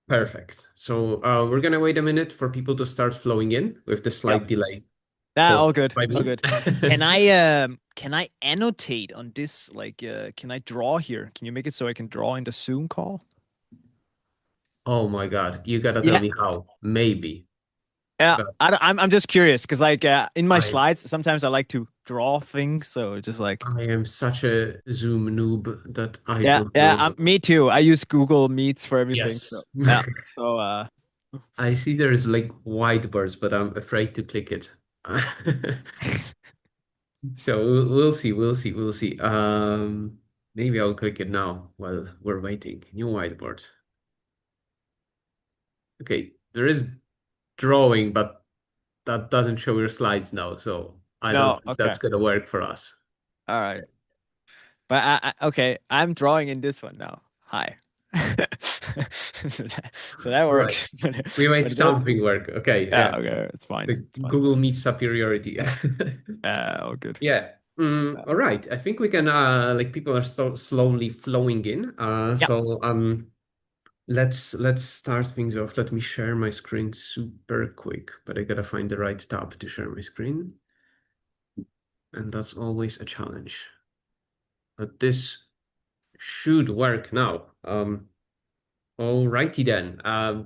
Perfect. So we're gonna wait a minute for people to start flowing in with the Yep. slight delay All caused good. by All me. good. Can I annotate on this? Can I draw here? Can you make it so I can draw in the Zoom call? Oh my God, you gotta tell Yeah. me how. Maybe, Yeah. but I'm just curious because in my I slides sometimes I like to draw things, so just like I am such a Zoom noob that I yeah, don't yeah. know. Me too. I use Google Meets for everything. So Yes. yeah. So I see there's like whiteboards, but I'm afraid to click it. So we'll see, we'll see, we'll see. Maybe I'll click it now while we're waiting. New whiteboard. Okay, there is drawing, but that doesn't show your slides now, so I don't no. think Okay. that's gonna work for us. All right. But okay, I'm drawing in this one now. Hi. So that All right, works. But, we made but it doesn't. something work. Okay, Yeah, yeah, okay, it's fine. the It's fine. It's Google fine. Meet superiority. All good. Yeah. All right. I think we can like people are so slowly flowing in. Yep. Let's start things off. Let me share my screen super quick, but I gotta find the right tab to share my screen, and that's always a challenge. But this should work now. Alrighty then.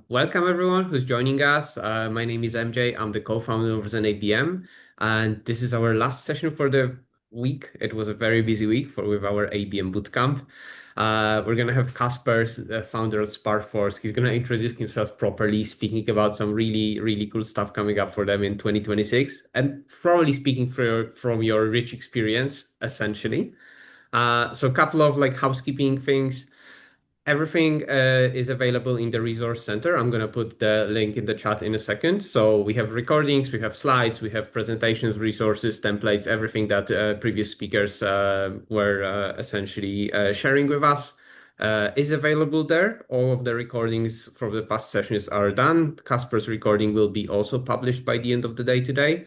Welcome everyone who's joining us. My name is MJ. I'm the co-founder of ZenABM, and this is our last session for the week. It was a very busy week with our ABM bootcamp. We're gonna have Casper, founder of SparkForce. He's gonna introduce himself properly, speaking about some really, really cool stuff coming up for them in 2026, and probably speaking from your rich experience, essentially. So a couple of like housekeeping things. Everything is available in the resource center. I'm going to put the link in the chat in a second. So we have recordings, we have slides, we have presentations, resources, templates, everything that previous speakers were essentially sharing with us is available there. All of the recordings from the past sessions are done. Casper's recording will be also published by the end of the day today.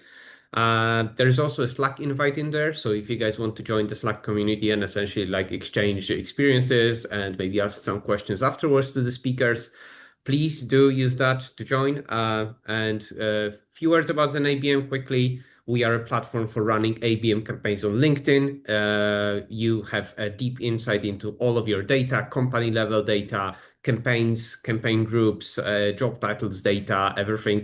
There is also a Slack invite in there. So if you guys want to join the Slack community and essentially like exchange experiences and maybe ask some questions afterwards to the speakers, please do use that to join. And a few words about an ABM quickly. We are a platform for running ABM campaigns on LinkedIn. You have a deep insight into all of your data, company level data, campaigns, campaign groups, job titles data, everything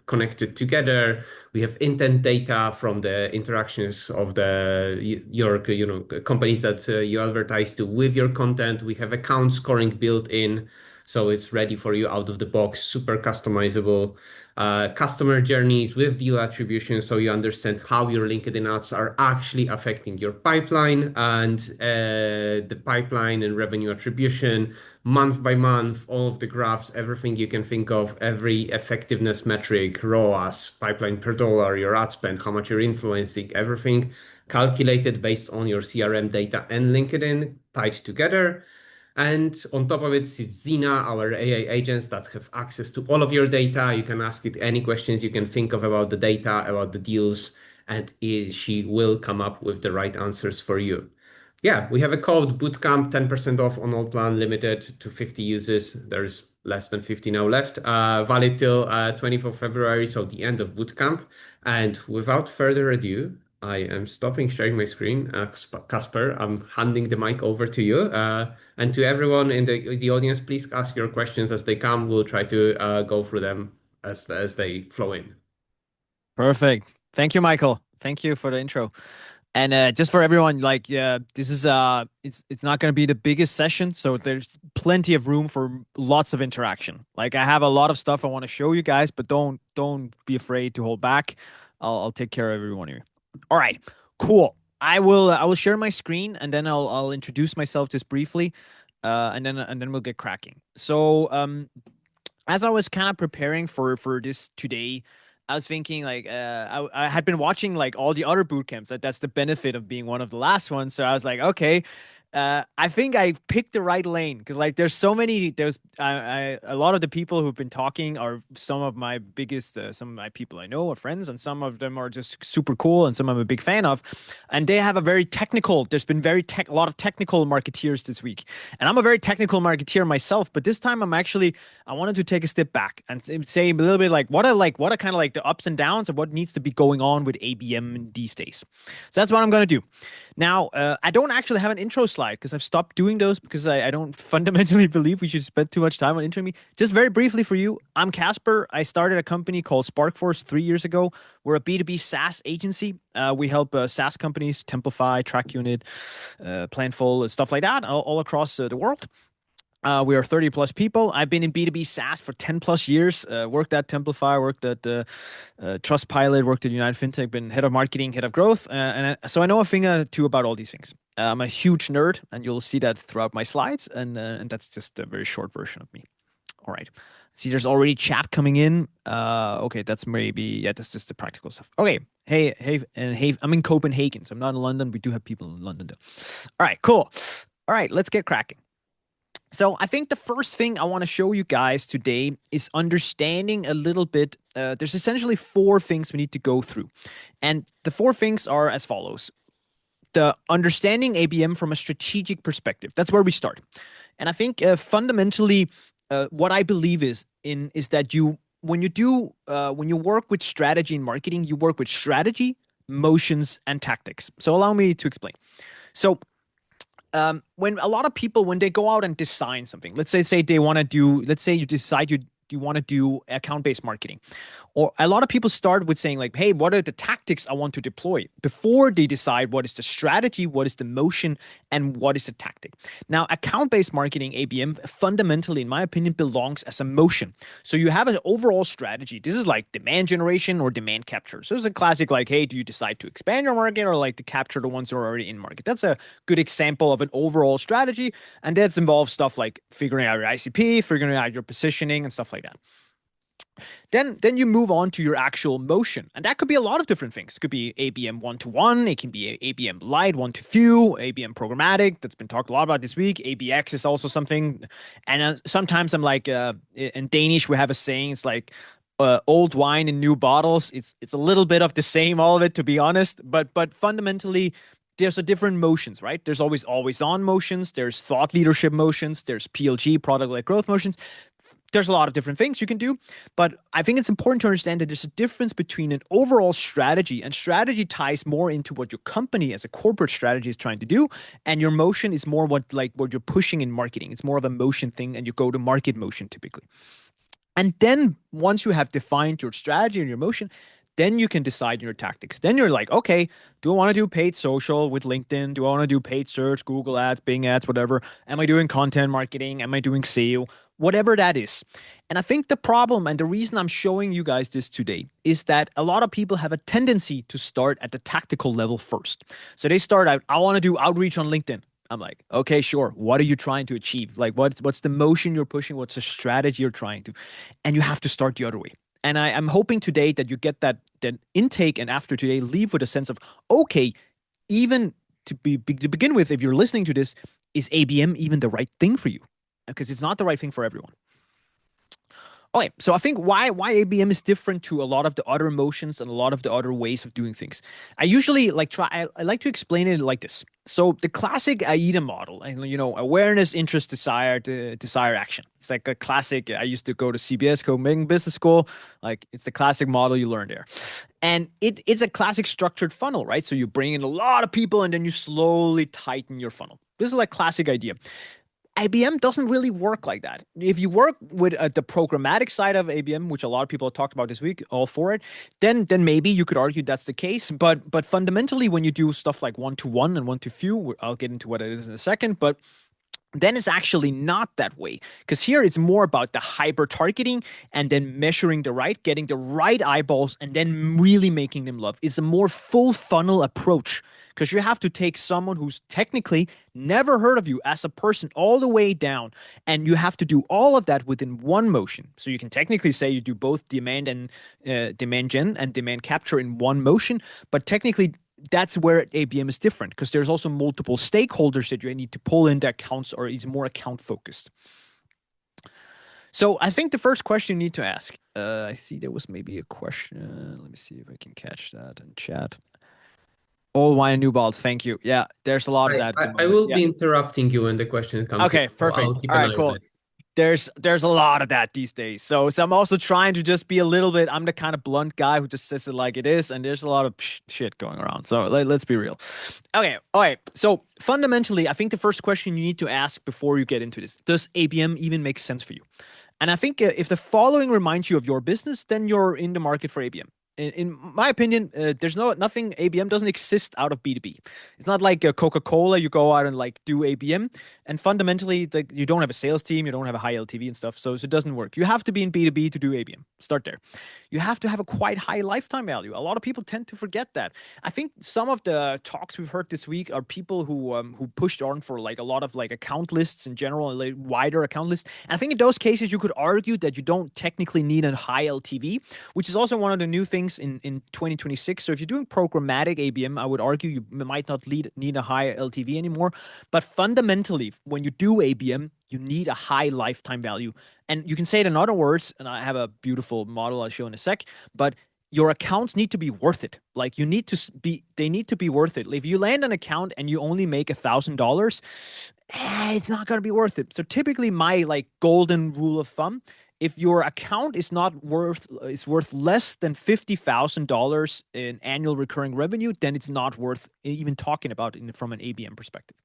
connected together. We have intent data from the interactions of your companies that you advertise to with your content. We have account scoring built in, so it's ready for you out of the box, super customizable. Customer journeys with deal attribution, so you understand how your LinkedIn ads are actually affecting your pipeline and the pipeline and revenue attribution month by month, all of the graphs, everything you can think of, every effectiveness metric, ROAS, pipeline per dollar, your ad spend, how much you're influencing, everything calculated based on your CRM data and LinkedIn tied together. And on top of it, it's Zena, our AI agents that have access to all of your data. You can ask it any questions you can think of about the data, about the deals, and she will come up with the right answers for you. Yeah, we have a code Bootcamp, 10% off on all plan, limited to 50 users. There's less than 50 now left. Valid till 24th February, so the end of Bootcamp. And without further ado, I am stopping sharing my screen. Casper, I'm handing the mic over to you. And to everyone in the audience, please ask your questions as they come. We'll try to go through them as they flow in. Perfect. Thank you, Michael. Thank you for the intro. And just for everyone, this is it's not going to be the biggest session, so there's plenty of room for lots of interaction. Like I have a lot of stuff I want to show you guys, but don't be afraid to hold back. I'll take care of everyone here. All right, cool. I will share my screen and then I'll introduce myself just briefly, and then we'll get cracking. So as I was kind of preparing for this today, I was thinking I had been watching like all the other boot camps. That's the benefit of being one of the last ones. So I was like, okay, I think I picked the right lane because like there's so many there's a lot of the people who've been talking are some of my biggest some of my people I know are friends, and some of them are just super cool and some I'm a big fan of, and they have a very technical there's been a lot of technical marketeers this week, and I'm a very technical marketeer myself, but this time I wanted to take a step back and say a little bit what are kind of like the ups and downs of what needs to be going on with ABM these days. So that's what I'm going to do. Now, I don't actually have an intro slide because I've stopped doing those because I don't fundamentally believe we should spend too much time on introing me. Just very briefly for you, I'm Casper. I started a company called SparkForce 3 years ago. We're a B2B SaaS agency. We help SaaS companies, Templify, TrackUnit, Planful, stuff like that, all across the world. We are 30 plus people. I've been in B2B SaaS for 10 plus years. Worked at Templify, worked at Trustpilot, worked at United FinTech, been head of marketing, head of growth. So I know a thing or two about all these things. I'm a huge nerd, and you'll see that throughout my slides. And that's just a very short version of me. All right. See, there's already chat coming in. Okay, that's that's just the practical stuff. Okay. Hey, I'm in Copenhagen, so I'm not in London. We do have people in London, though. All right, cool. All right, let's get cracking. So I think the first thing I want to show you guys today is understanding a little bit. There's essentially 4 things we need to go through. And the 4 things are as follows. The understanding ABM from a strategic perspective. That's where we start. And I think fundamentally what I believe is that when you work with strategy and marketing, you work with strategy, motions, and tactics. So allow me to explain. So when a lot of people, when they go out and design something, let's say they want to do, let's say you decide you want to do account-based marketing, or a lot of people start with saying like, hey, what are the tactics I want to deploy before they decide what is the strategy, what is the motion, and what is the tactic. Now, account-based marketing, ABM, fundamentally, in my opinion, belongs as a motion. So you have an overall strategy. This is like demand generation or demand capture. So it's a classic like, hey, do you decide to expand your market or like to capture the ones who are already in market? That's a good example of an overall strategy. And that involves stuff like figuring out your ICP, figuring out your positioning and stuff like that. Then you move on to your actual motion. And that could be a lot of different things. It could be ABM one-to-one. It can be ABM light, one-to-few, ABM programmatic. That's been talked a lot about this week. ABX is also something. And sometimes I'm like, in Danish, we have a saying, it's like, old wine in new bottles. It's a little bit of the same, all of it, to be honest. But fundamentally, there's a different motions, right? There's always on motions. There's thought leadership motions. There's PLG, product-led growth motions. There's a lot of different things you can do, but I think it's important to understand that there's a difference between an overall strategy, and strategy ties more into what your company as a corporate strategy is trying to do, and your motion is more what you're pushing in marketing. It's more of a motion thing, and you go to market motion typically. And then once you have defined your strategy and your motion, then you can decide your tactics. Then you're like, okay, do I want to do paid social with LinkedIn? Do I want to do paid search, Google ads, Bing ads, whatever? Am I doing content marketing? Am I doing SEO? Whatever that is. And I think the problem and the reason I'm showing you guys this today is that a lot of people have a tendency to start at the tactical level first. So they start out, I want to do outreach on LinkedIn. I'm like, okay, sure. What are you trying to achieve? Like, what's the motion you're pushing? What's the strategy you're trying to? And you have to start the other way. And I'm hoping today that you get that intake, and after today, leave with a sense of, okay, even to begin with, if you're listening to this, is ABM even the right thing for you? Because it's not the right thing for everyone. Okay, so I think why ABM is different to a lot of the other motions and a lot of the other ways of doing things. I usually I like to explain it like this. So the classic AIDA model, awareness, interest, desire, desire, action. It's like a classic. I used to go to CBS, Copenhagen Business School. Like it's the classic model you learn there. And it's a classic structured funnel, right? So you bring in a lot of people and then you slowly tighten your funnel. This is like classic idea. ABM doesn't really work like that. If you work with the programmatic side of ABM, which a lot of people have talked about this week, all for it, then maybe you could argue that's the case. But fundamentally, when you do stuff like one-to-one and one-to-few, I'll get into what it is in a second, but then it's actually not that way, because here it's more about the hyper targeting and then measuring getting the right eyeballs and then really making them love. It's a more full funnel approach, because you have to take someone who's technically never heard of you as a person all the way down, and you have to do all of that within one motion. So you can technically say you do both demand and demand gen and demand capture in one motion, but technically that's where ABM is different because there's also multiple stakeholders that you need to pull into accounts, or it's more account focused. So I think the first question you need to ask, I see there was maybe a question. Let me see if I can catch that in chat. All wine and new balls. Thank you. Yeah, there's a lot of I, that at I, the I moment. will Yeah. be interrupting you when the question comes in, Okay, so perfect. I'll keep All an right, eye on cool. it. There's a lot of that these days. So I'm also trying to just be a little bit. I'm the kind of blunt guy who just says it like it is, and there's a lot of shit going around. So let's be real. Okay, all right. So fundamentally, I think the first question you need to ask before you get into this: does ABM even make sense for you? And I think if the following reminds you of your business, then you're in the market for ABM. In my opinion, there's nothing. ABM doesn't exist out of B2B. It's not like Coca-Cola. You go out and like do ABM, and fundamentally, like you don't have a sales team, you don't have a high LTV and stuff, so it doesn't work. You have to be in B2B to do ABM. Start there. You have to have a quite high lifetime value. A lot of people tend to forget that. I think some of the talks we've heard this week are people who pushed on for like a lot of like account lists in general, like wider account lists. And I think in those cases, you could argue that you don't technically need a high LTV, which is also one of the new things in 2026. So if you're doing programmatic ABM, I would argue you might not need a high LTV anymore. But fundamentally, when you do ABM, you need a high lifetime value. And you can say it in other words, and I have a beautiful model I'll show in a sec, but your accounts need to be worth it. Like you need to they need to be worth it. If you land an account and you only make $1,000, it's not going to be worth it. So typically my like golden rule of thumb, if your account is worth less than $50,000 in annual recurring revenue, then it's not worth even talking about from an ABM perspective.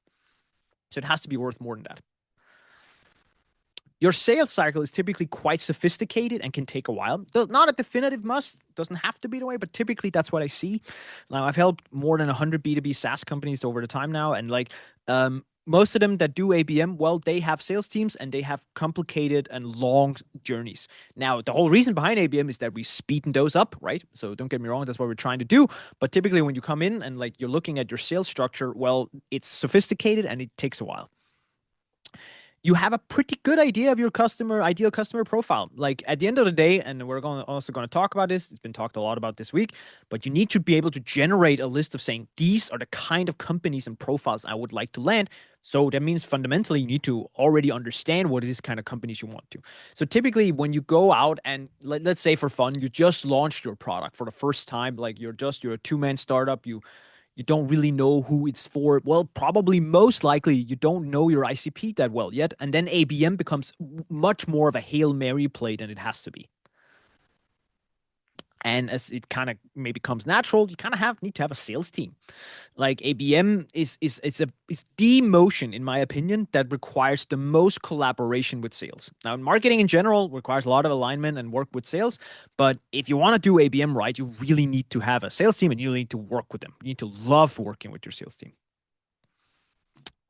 So it has to be worth more than that. Your sales cycle is typically quite sophisticated and can take a while. Not a definitive must, doesn't have to be the way, but typically that's what I see. Now, I've helped more than 100 B2B SaaS companies over the time now, and like most of them that do ABM, well, they have sales teams and they have complicated and long journeys. Now, the whole reason behind ABM is that we speeden those up, right? So don't get me wrong, that's what we're trying to do. But typically when you come in and like you're looking at your sales structure, well, it's sophisticated and it takes a while. You have a pretty good idea of your ideal customer profile. Like at the end of the day, and we're also going to talk about this, it's been talked a lot about this week, but you need to be able to generate a list of saying, these are the kind of companies and profiles I would like to land. So that means fundamentally you need to already understand what it is kind of companies you want to. So typically when you go out and let's say for fun, you just launched your product for the first time, like you're a two-man startup, you don't really know who it's for. Well, probably most likely you don't know your ICP that well yet. And then ABM becomes much more of a Hail Mary play than it has to be. And as it kind of maybe comes natural, you kind of need to have a sales team. Like ABM is the motion, in my opinion, that requires the most collaboration with sales. Now, marketing in general requires a lot of alignment and work with sales. But if you want to do ABM right, you really need to have a sales team and you need to work with them. You need to love working with your sales team.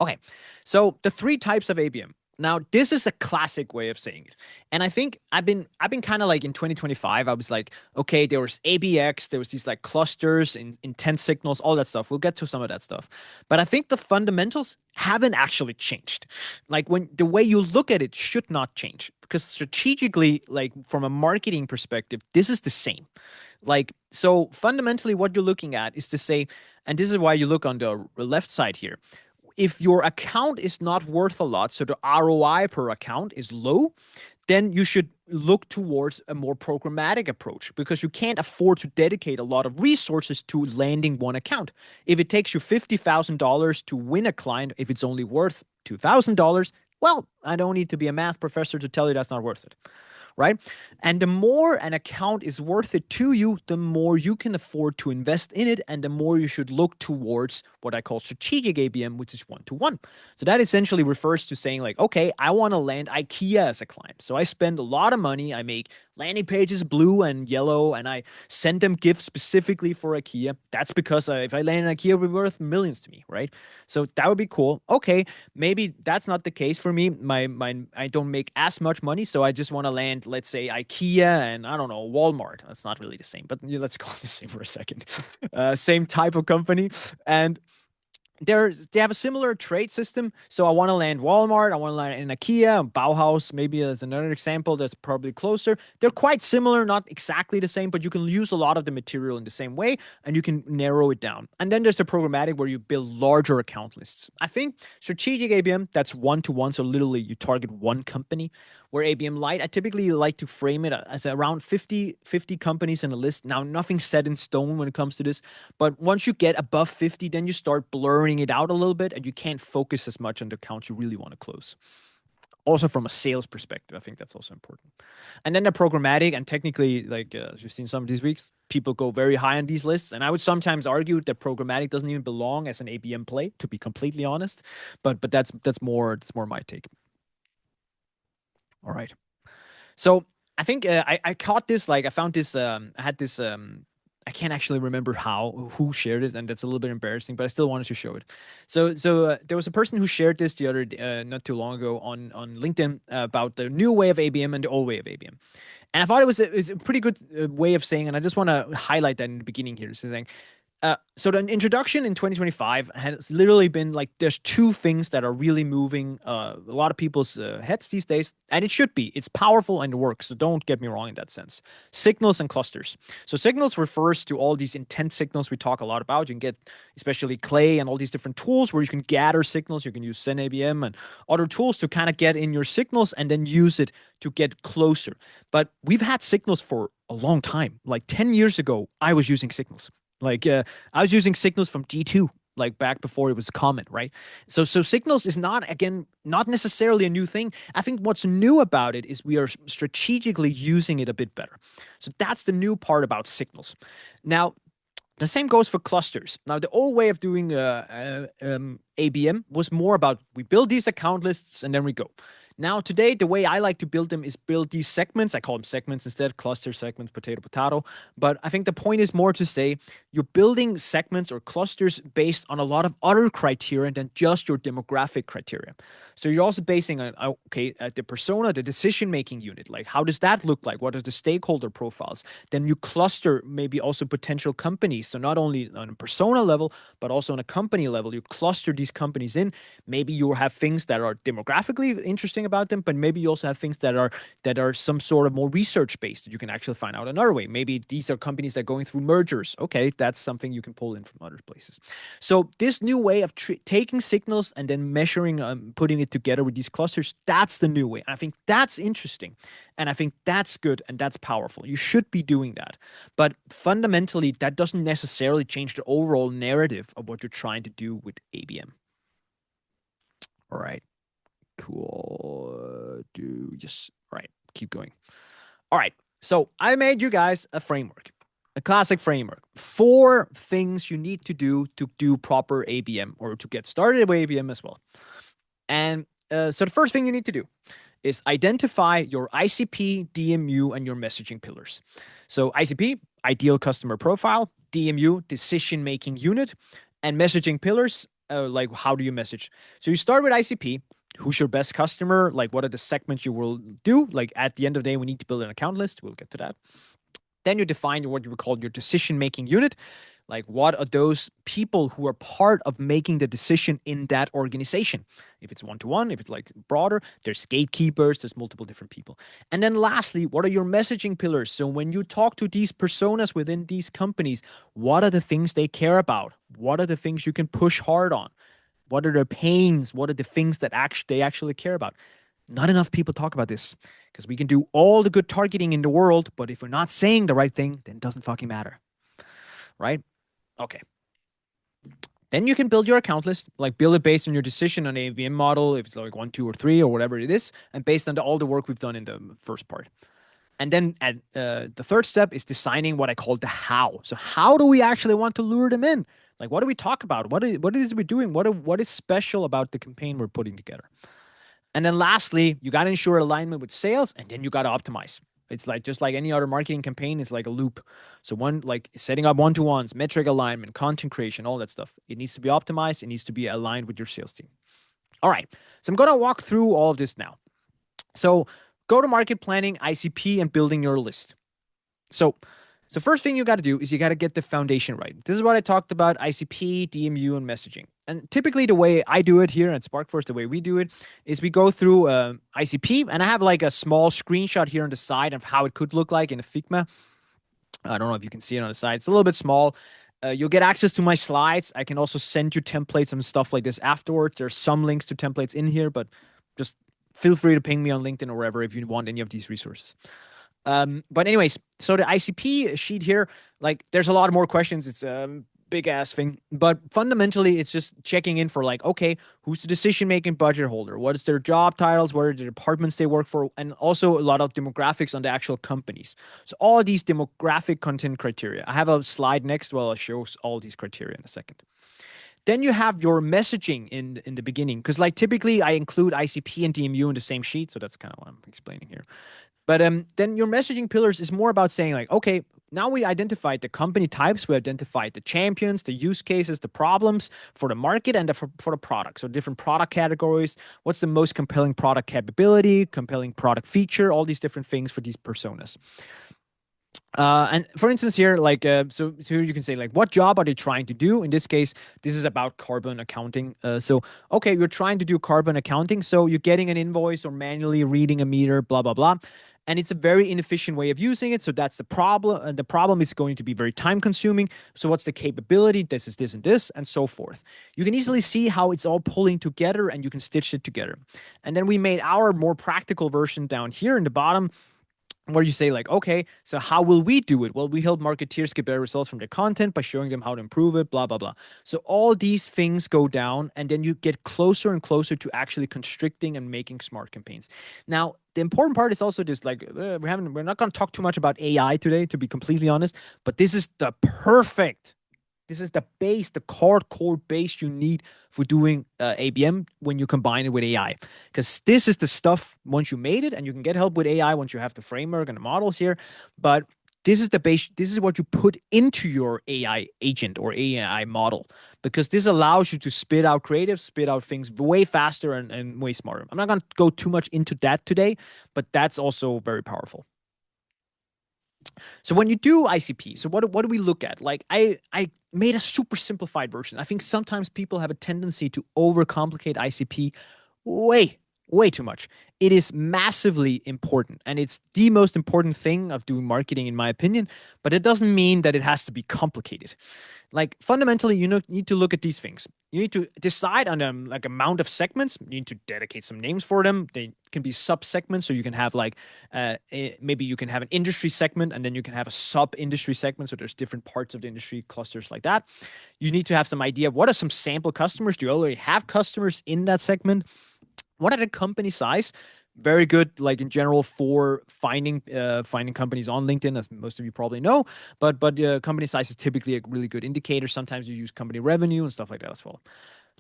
Okay, so the three types of ABM. Now, this is a classic way of saying it. And I think I've been kind of like in 2025, I was like, okay, there was ABX, there was these like clusters, intent signals, all that stuff. We'll get to some of that stuff. But I think the fundamentals haven't actually changed. Like when the way you look at it should not change because strategically, like from a marketing perspective, this is the same. Like, so fundamentally, what you're looking at is to say, and this is why you look on the left side here, if your account is not worth a lot, so the ROI per account is low, then you should look towards a more programmatic approach because you can't afford to dedicate a lot of resources to landing one account. If it takes you $50,000 to win a client, if it's only worth $2,000, well, I don't need to be a math professor to tell you that's not worth it. Right? And the more an account is worth it to you, the more you can afford to invest in it, and the more you should look towards what I call strategic ABM, which is one-to-one. So that essentially refers to saying like, okay, I want to land IKEA as a client. So I spend a lot of money. I make landing pages blue and yellow, and I send them gifts specifically for IKEA. That's because if I land in IKEA, it would be worth millions to me, right? So that would be cool. Okay, maybe that's not the case for me. I don't make as much money, so I just want to land, let's say, IKEA and I don't know, Walmart. That's not really the same, but let's call it the same for a second. Same type of company, and they have a similar trade system. So I want to land Walmart, I want to land in IKEA, Bauhaus, maybe as another example that's probably closer. They're quite similar, not exactly the same, but you can use a lot of the material in the same way and you can narrow it down. And then there's the programmatic where you build larger account lists. I think strategic ABM, that's one to one. So literally you target one company. Where ABM Lite, I typically like to frame it as around 50 companies in a list. Now, nothing's set in stone when it comes to this, but once you get above 50, then you start blurring it out a little bit and you can't focus as much on the accounts you really want to close. Also, from a sales perspective, I think that's also important. And then the programmatic, and technically, like as you've seen some of these weeks, people go very high on these lists. And I would sometimes argue that programmatic doesn't even belong as an ABM play, to be completely honest. But that's more my take. All right. So I think I caught this. Like I found this. I had this. I can't actually remember who shared it, and that's a little bit embarrassing. But I still wanted to show it. So there was a person who shared this the other not too long ago on LinkedIn about the new way of ABM and the old way of ABM. And I thought it's a pretty good way of saying, and I just want to highlight that in the beginning here. So saying so the introduction in 2025 has literally been like there's two things that are really moving a lot of people's heads these days, and it should be. It's powerful and it works, so don't get me wrong in that sense. Signals and clusters. So signals refers to all these intent signals we talk a lot about. You can get especially Clay and all these different tools where you can gather signals. You can use ZenABM and other tools to kind of get in your signals and then use it to get closer. But we've had signals for a long time. Like 10 years ago, I was using signals. Like I was using signals from G2, like back before it was common, right? So signals is not necessarily a new thing. I think what's new about it is we are strategically using it a bit better. So that's the new part about signals. Now, the same goes for clusters. Now, the old way of doing ABM was more about we build these account lists and then we go. Now, today, the way I like to build them is build these segments. I call them segments instead, cluster segments, potato, potato. But I think the point is more to say you're building segments or clusters based on a lot of other criteria than just your demographic criteria. So you're also basing on, the persona, the decision-making unit. Like, how does that look like? What are the stakeholder profiles? Then you cluster maybe also potential companies. So not only on a persona level, but also on a company level, you cluster these companies in. Maybe you have things that are demographically interesting about them, but maybe you also have things that are some sort of more research based that you can actually find out another way. Maybe these are companies that are going through mergers. Okay, that's something you can pull in from other places. So this new way of taking signals and then measuring, putting it together with these clusters, that's the new way. I think that's interesting, and I think that's good and that's powerful. You should be doing that, but fundamentally, that doesn't necessarily change the overall narrative of what you're trying to do with ABM. All right. Cool. Just right. Keep going. All right. So I made you guys a framework, a classic framework. 4 things you need to do proper ABM or to get started with ABM as well. And so the first thing you need to do is identify your ICP, DMU, and your messaging pillars. So ICP, ideal customer profile, DMU, decision making unit, and messaging pillars, like how do you message? So you start with ICP. Who's your best customer? Like, what are the segments you will do? Like, at the end of the day, we need to build an account list. We'll get to that. Then you define what you would call your decision-making unit. Like, what are those people who are part of making the decision in that organization? If it's one-to-one, if it's like broader, there's gatekeepers, there's multiple different people. And then lastly, what are your messaging pillars? So when you talk to these personas within these companies, what are the things they care about? What are the things you can push hard on? What are their pains? What are the things that they actually care about? Not enough people talk about this because we can do all the good targeting in the world, but if we're not saying the right thing, then it doesn't fucking matter. Right? Okay. Then you can build your account list, like build it based on your decision on ABM model, if it's like 1, 2, or 3, or whatever it is, and based on all the work we've done in the first part. And then the third step is designing what I call the how. So how do we actually want to lure them in? Like, what do we talk about? What is we doing? What is special about the campaign we're putting together? And then lastly, you got to ensure alignment with sales, and then you got to optimize. It's like just like any other marketing campaign, it's like a loop. So like setting up one-to-ones, metric alignment, content creation, all that stuff. It needs to be optimized. It needs to be aligned with your sales team. All right. So I'm going to walk through all of this now. So go-to-market planning, ICP, and building your list. So first thing you got to do is you got to get the foundation right. This is what I talked about, ICP, DMU, and messaging. And typically, the way I do it here at SparkForce, the way we do it is we go through ICP, and I have like a small screenshot here on the side of how it could look like in a Figma. I don't know if you can see it on the side. It's a little bit small. You'll get access to my slides. I can also send you templates and stuff like this afterwards. There's some links to templates in here, but just feel free to ping me on LinkedIn or wherever if you want any of these resources. But anyways, so the ICP sheet here, like there's a lot more questions. It's a big ass thing, but fundamentally it's just checking in for like, okay, who's the decision making budget holder? What is their job titles? What are the departments they work for? And also a lot of demographics on the actual companies. So all these demographic content criteria. I have a slide next where I'll show all these criteria in a second. Then you have your messaging in the beginning, because like typically I include ICP and DMU in the same sheet, so that's kind of what I'm explaining here. But then your messaging pillars is more about saying like, okay, now we identified the company types, we identified the champions, the use cases, the problems for the market and for the product. So different product categories, what's the most compelling product capability, compelling product feature, all these different things for these personas. And for instance here, like, so here you can say like, what job are they trying to do? In this case, this is about carbon accounting. So, okay, you're trying to do carbon accounting. So you're getting an invoice or manually reading a meter, blah, blah, blah. And it's a very inefficient way of using it. So that's the problem. And the problem is going to be very time consuming. So what's the capability? This is this and this and so forth. You can easily see how it's all pulling together and you can stitch it together. And then we made our more practical version down here in the bottom, where you say like, okay, so how will we do it? Well, we help marketeers get better results from their content by showing them how to improve it, blah, blah, blah. So all these things go down, and then you get closer and closer to actually constricting and making smart campaigns. Now, the important part is also this, like, we're not going to talk too much about AI today, to be completely honest, but this is the base, the core base you need for doing ABM when you combine it with AI. Because this is the stuff once you made it, and you can get help with AI once you have the framework and the models here. But this is the base. This is what you put into your AI agent or AI model, because this allows you to spit out creative, spit out things way faster and way smarter. I'm not going to go too much into that today, but that's also very powerful. So when you do ICP, so what do we look at? Like I made a super simplified version. I think sometimes people have a tendency to overcomplicate ICP way too much. It is massively important, and it's the most important thing of doing marketing in my opinion, but it doesn't mean that it has to be complicated. Like fundamentally, you need to look at these things. You need to decide on like amount of segments. You need to dedicate some names for them. They can be sub segments, so you can have like maybe you can have an industry segment, and then you can have a sub industry segment. So there's different parts of the industry clusters like that. You need to have some idea of what are some sample customers. Do you already have customers in that segment? What are the company size? Very good, like in general, for finding companies on LinkedIn, as most of you probably know. But company size is typically a really good indicator. Sometimes you use company revenue and stuff like that as well.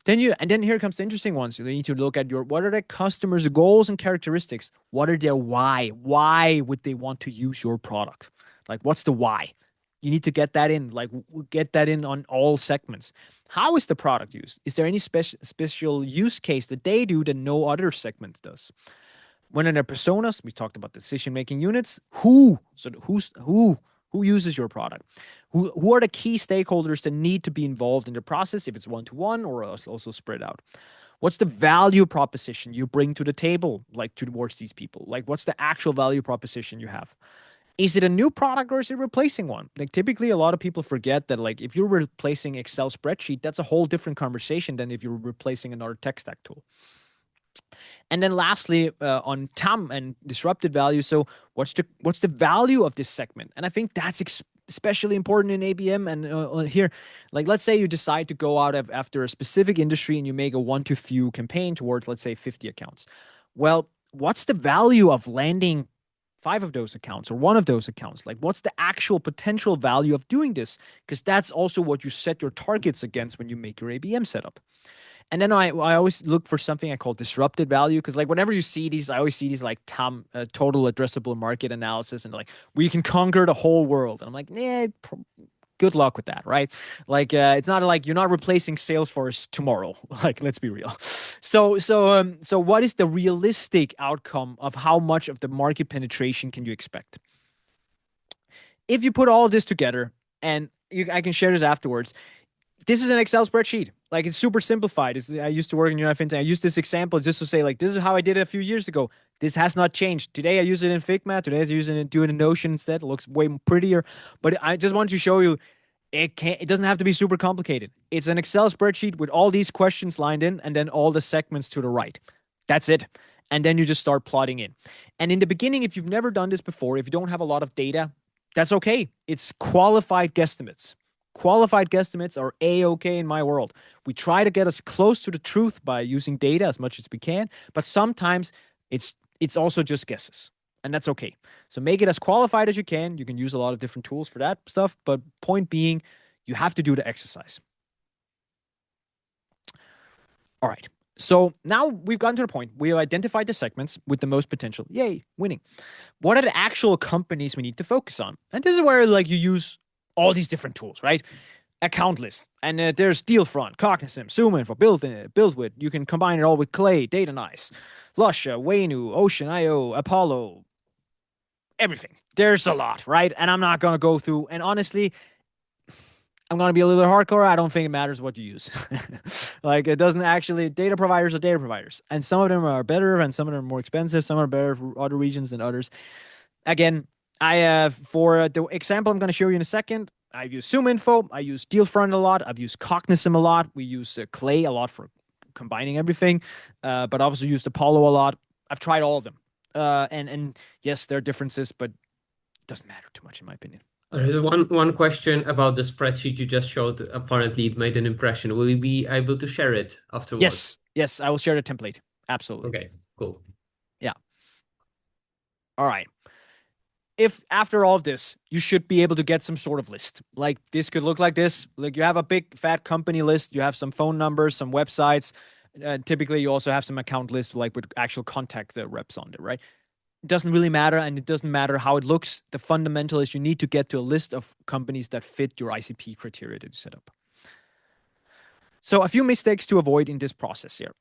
Then here comes the interesting ones. You need to look at what are the customers' goals and characteristics. What are their why? Why would they want to use your product? Like, what's the why? You need to get that in, like get that in on all segments. How is the product used? Is there any special use case that they do that no other segment does? When in their personas, we talked about decision-making units. Who uses your product? Who are the key stakeholders that need to be involved in the process, if it's one-to-one or also spread out? What's the value proposition you bring to the table, like towards these people? Like, what's the actual value proposition you have? Is it a new product or is it replacing one? Like typically a lot of people forget that like if you're replacing Excel spreadsheet, that's a whole different conversation than if you're replacing another tech stack tool. And then lastly, on TAM and disrupted value. So what's the value of this segment? And I think that's especially important in ABM. And here, like let's say you decide to go out after a specific industry and you make a 1 to few campaign towards, let's say, 50 accounts. Well, what's the value of landing 5 of those accounts or 1 of those accounts? Like what's the actual potential value of doing this? Because that's also what you set your targets against when you make your ABM setup. And then I always look for something I call disrupted value, because like whenever you see these, I always see these like total addressable market analysis and like we can conquer the whole world. And I'm like, good luck with that, right? Like it's not like you're not replacing Salesforce tomorrow. Like let's be real. So what is the realistic outcome of how much of the market penetration can you expect? If you put all of this together, and I can share this afterwards, this is an Excel spreadsheet. Like it's super simplified. I used to work in United FinTech. I use this example just to say like this is how I did it a few years ago. This has not changed. Today I use it in Figma. Today I use it in doing in Notion instead. It looks way prettier. But I just want to show you it doesn't have to be super complicated. It's an Excel spreadsheet with all these questions lined in and then all the segments to the right. That's it. And then you just start plotting in. And in the beginning, if you've never done this before, if you don't have a lot of data, that's okay. It's qualified guesstimates. Qualified guesstimates are a-okay in my world. We try to get as close to the truth by using data as much as we can, but sometimes it's also just guesses, and that's okay. So make it as qualified as you can. You can use a lot of different tools for that stuff, but point being, you have to do the exercise. All right. So now we've gotten to the point. We have identified the segments with the most potential. Yay, winning. What are the actual companies we need to focus on? And this is where like you use all these different tools, right? Account list. And there's Dealfront, Cognizant, ZoomInfo, BuildWith. You can combine it all with Clay, DataNice, Lusha, Waynu, Ocean.io, Apollo, everything. There's a lot, right? And I'm not going to go through. And honestly, I'm going to be a little bit hardcore. I don't think it matters what you use. Like it doesn't actually, data providers are data providers. And some of them are better and some of them are more expensive. Some are better for other regions than others. Again, I have, for the example I'm going to show you in a second, I use ZoomInfo. I use Dealfront a lot. I've used Cognizant a lot. We use Clay a lot for combining everything, but obviously used Apollo a lot. I've tried all of them. And yes, there are differences, but it doesn't matter too much in my opinion. There's one question about the spreadsheet you just showed. Apparently, it made an impression. Will you be able to share it afterwards? Yes, I will share the template. Absolutely. Okay, cool. Yeah. All right. If after all of this, you should be able to get some sort of list. Like this could look like this. Like you have a big fat company list. You have some phone numbers, some websites. Typically, you also have some account lists like with actual contact reps on it, right? It doesn't really matter, and it doesn't matter how it looks. The fundamental is you need to get to a list of companies that fit your ICP criteria that you set up. So a few mistakes to avoid in this process here.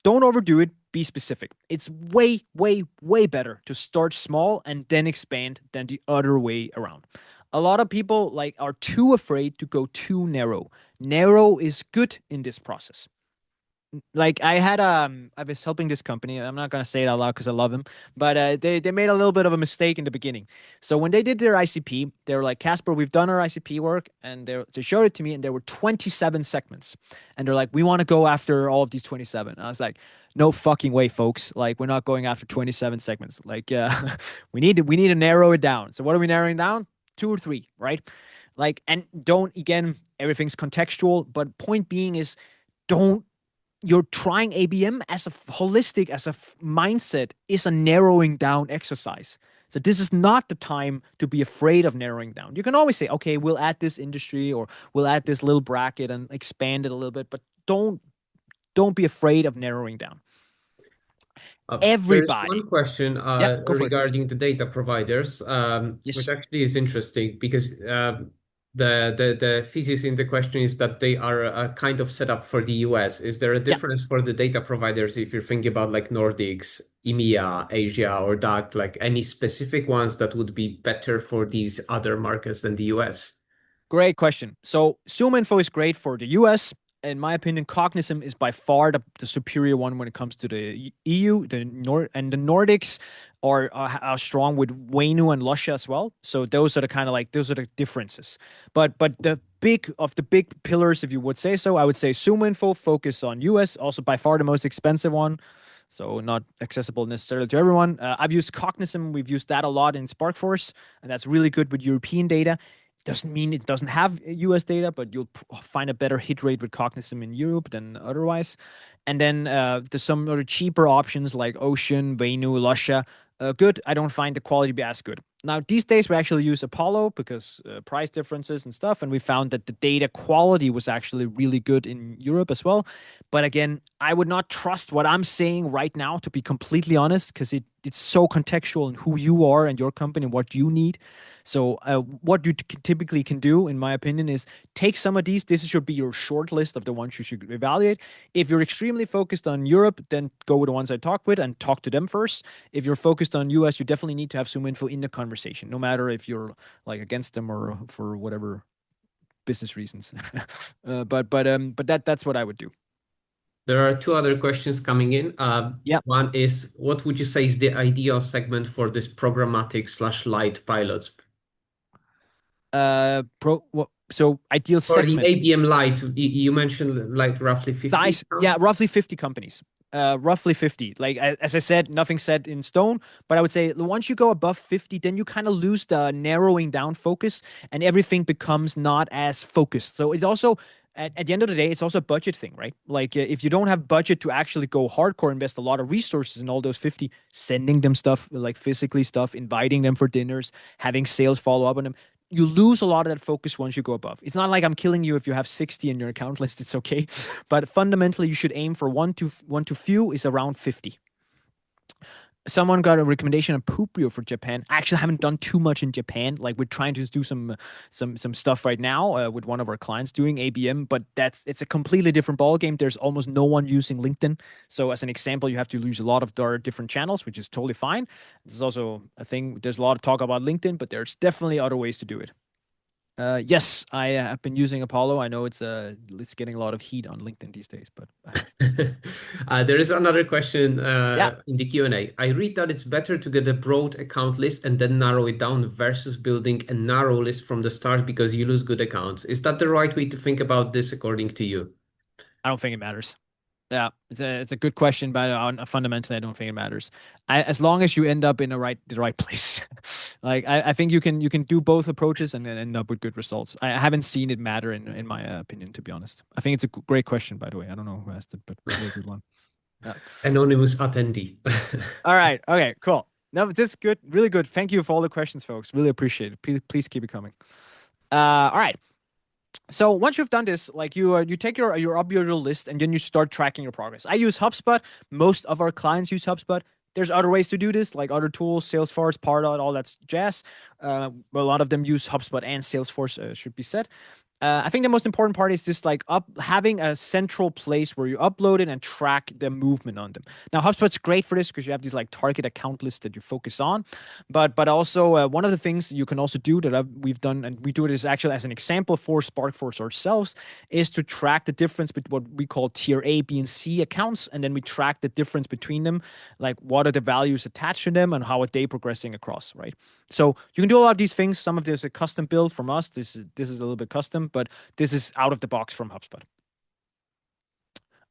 Don't overdo it. Be specific. It's way, way, way better to start small and then expand than the other way around. A lot of people like are too afraid to go too narrow. Narrow is good in this process. Like I was helping this company. I'm not gonna say it out loud because I love them, but they made a little bit of a mistake in the beginning. So when they did their ICP, they were like, Casper, we've done our ICP work, and they showed it to me, and there were 27 segments, and they're like, we want to go after all of these 27. I was like, no fucking way, folks. Like we're not going after 27 segments. Like we need to narrow it down. So what are we narrowing down? 2 or 3, right? Like, and don't, again, everything's contextual, but point being is don't, you're trying ABM as a holistic, as a mindset is a narrowing down exercise. So this is not the time to be afraid of narrowing down. You can always say, okay, we'll add this industry or we'll add this little bracket and expand it a little bit, but don't be afraid of narrowing down. There is Everybody. one question Yeah, go for it. regarding the data providers, which Yes. actually is interesting because the thesis in the question is that they are a kind of set up for the US. Is there a Yeah. difference for the data providers if you're thinking about like Nordics, EMEA, Asia, or DACH, like any specific ones that would be better for these other markets than the US? Great question. So ZoomInfo is great for the US. In my opinion, Cognizant is by far the superior one when it comes to the EU, and the Nordics are strong with Waynu and Lusha as well. So those are the kind of like those are the differences. But the big pillars, if you would say so, I would say ZoomInfo focus on US, also by far the most expensive one. So not accessible necessarily to everyone. I've used Cognizant. We've used that a lot in SparkForce, and that's really good with European data. Doesn't mean it doesn't have US data, but you'll find a better hit rate with Cognizant in Europe than otherwise. And then there's some other cheaper options like Ocean, Venu, Lusha. Good. I don't find the quality to be as good. Now, these days we actually use Apollo because price differences and stuff. And we found that the data quality was actually really good in Europe as well. But again, I would not trust what I'm saying right now, to be completely honest, because it's so contextual in who you are and your company and what you need. So what you typically can do, in my opinion, is take some of these. This should be your short list of the ones you should evaluate. If you're extremely focused on Europe, then go with the ones I talked with and talk to them first. If you're focused on US, you definitely need to have ZoomInfo in the conversation, no matter if you're like against them or for whatever business reasons. But that's what I would do. There are two other questions coming in. Yeah. One is, what would you say is the ideal segment for this programmatic slash light pilots? So ideal For the segment. ABM light, you mentioned like roughly 50 Size, yeah, accounts? roughly 50 companies. Roughly 50. Like as I said, nothing set in stone, but I would say once you go above 50, then you kind of lose the narrowing down focus and everything becomes not as focused. So it's also at the end of the day, it's also a budget thing, right? Like if you don't have budget to actually go hardcore, invest a lot of resources in all those 50, sending them stuff, like physically stuff, inviting them for dinners, having sales follow up on them, you lose a lot of that focus once you go above. It's not like I'm killing you if you have 60 in your account list. It's okay. But fundamentally, you should aim for one to few is around 50. Someone got a recommendation of Puprio for Japan. I actually haven't done too much in Japan. Like we're trying to do some stuff right now with one of our clients doing ABM, but it's a completely different ballgame. There's almost no one using LinkedIn. So as an example, you have to use a lot of different channels, which is totally fine. This is also a thing. There's a lot of talk about LinkedIn, but there's definitely other ways to do it. Yes, I have been using Apollo. I know it's getting a lot of heat on LinkedIn these days, but I have. There is another question Yeah, in the Q&A. I read that it's better to get a broad account list and then narrow it down versus building a narrow list from the start because you lose good accounts. Is that the right way to think about this according to you? I don't think it matters. Yeah, it's a good question, but fundamentally, I don't think it matters. As long as you end up in the right place, like I think you can do both approaches and then end up with good results. I haven't seen it matter in my opinion, to be honest. I think it's a great question, by the way. I don't know who asked it, but really good one. Yeah. Anonymous attendee. All right. Okay. Cool. No, this is good. Really good. Thank you for all the questions, folks. Really appreciate it. Please keep it coming. All right. So once you've done this, like you take your uploaded list and then you start tracking your progress. I use HubSpot. Most of our clients use HubSpot. There's other ways to do this, like other tools, Salesforce, Pardot, all that jazz. A lot of them use HubSpot and Salesforce, should be said. I think the most important part is just like having a central place where you upload it and track the movement on them. Now, HubSpot's great for this because you have these like target account lists that you focus on. But also one of the things you can also do that we've done, and we do it is actually as an example for SparkForce ourselves, is to track the difference between what we call tier A, B, and C accounts, and then we track the difference between them, like what are the values attached to them and how are they progressing across, right? So you can do a lot of these things. Some of this is a custom build from us. This is a little bit custom, but this is out of the box from HubSpot.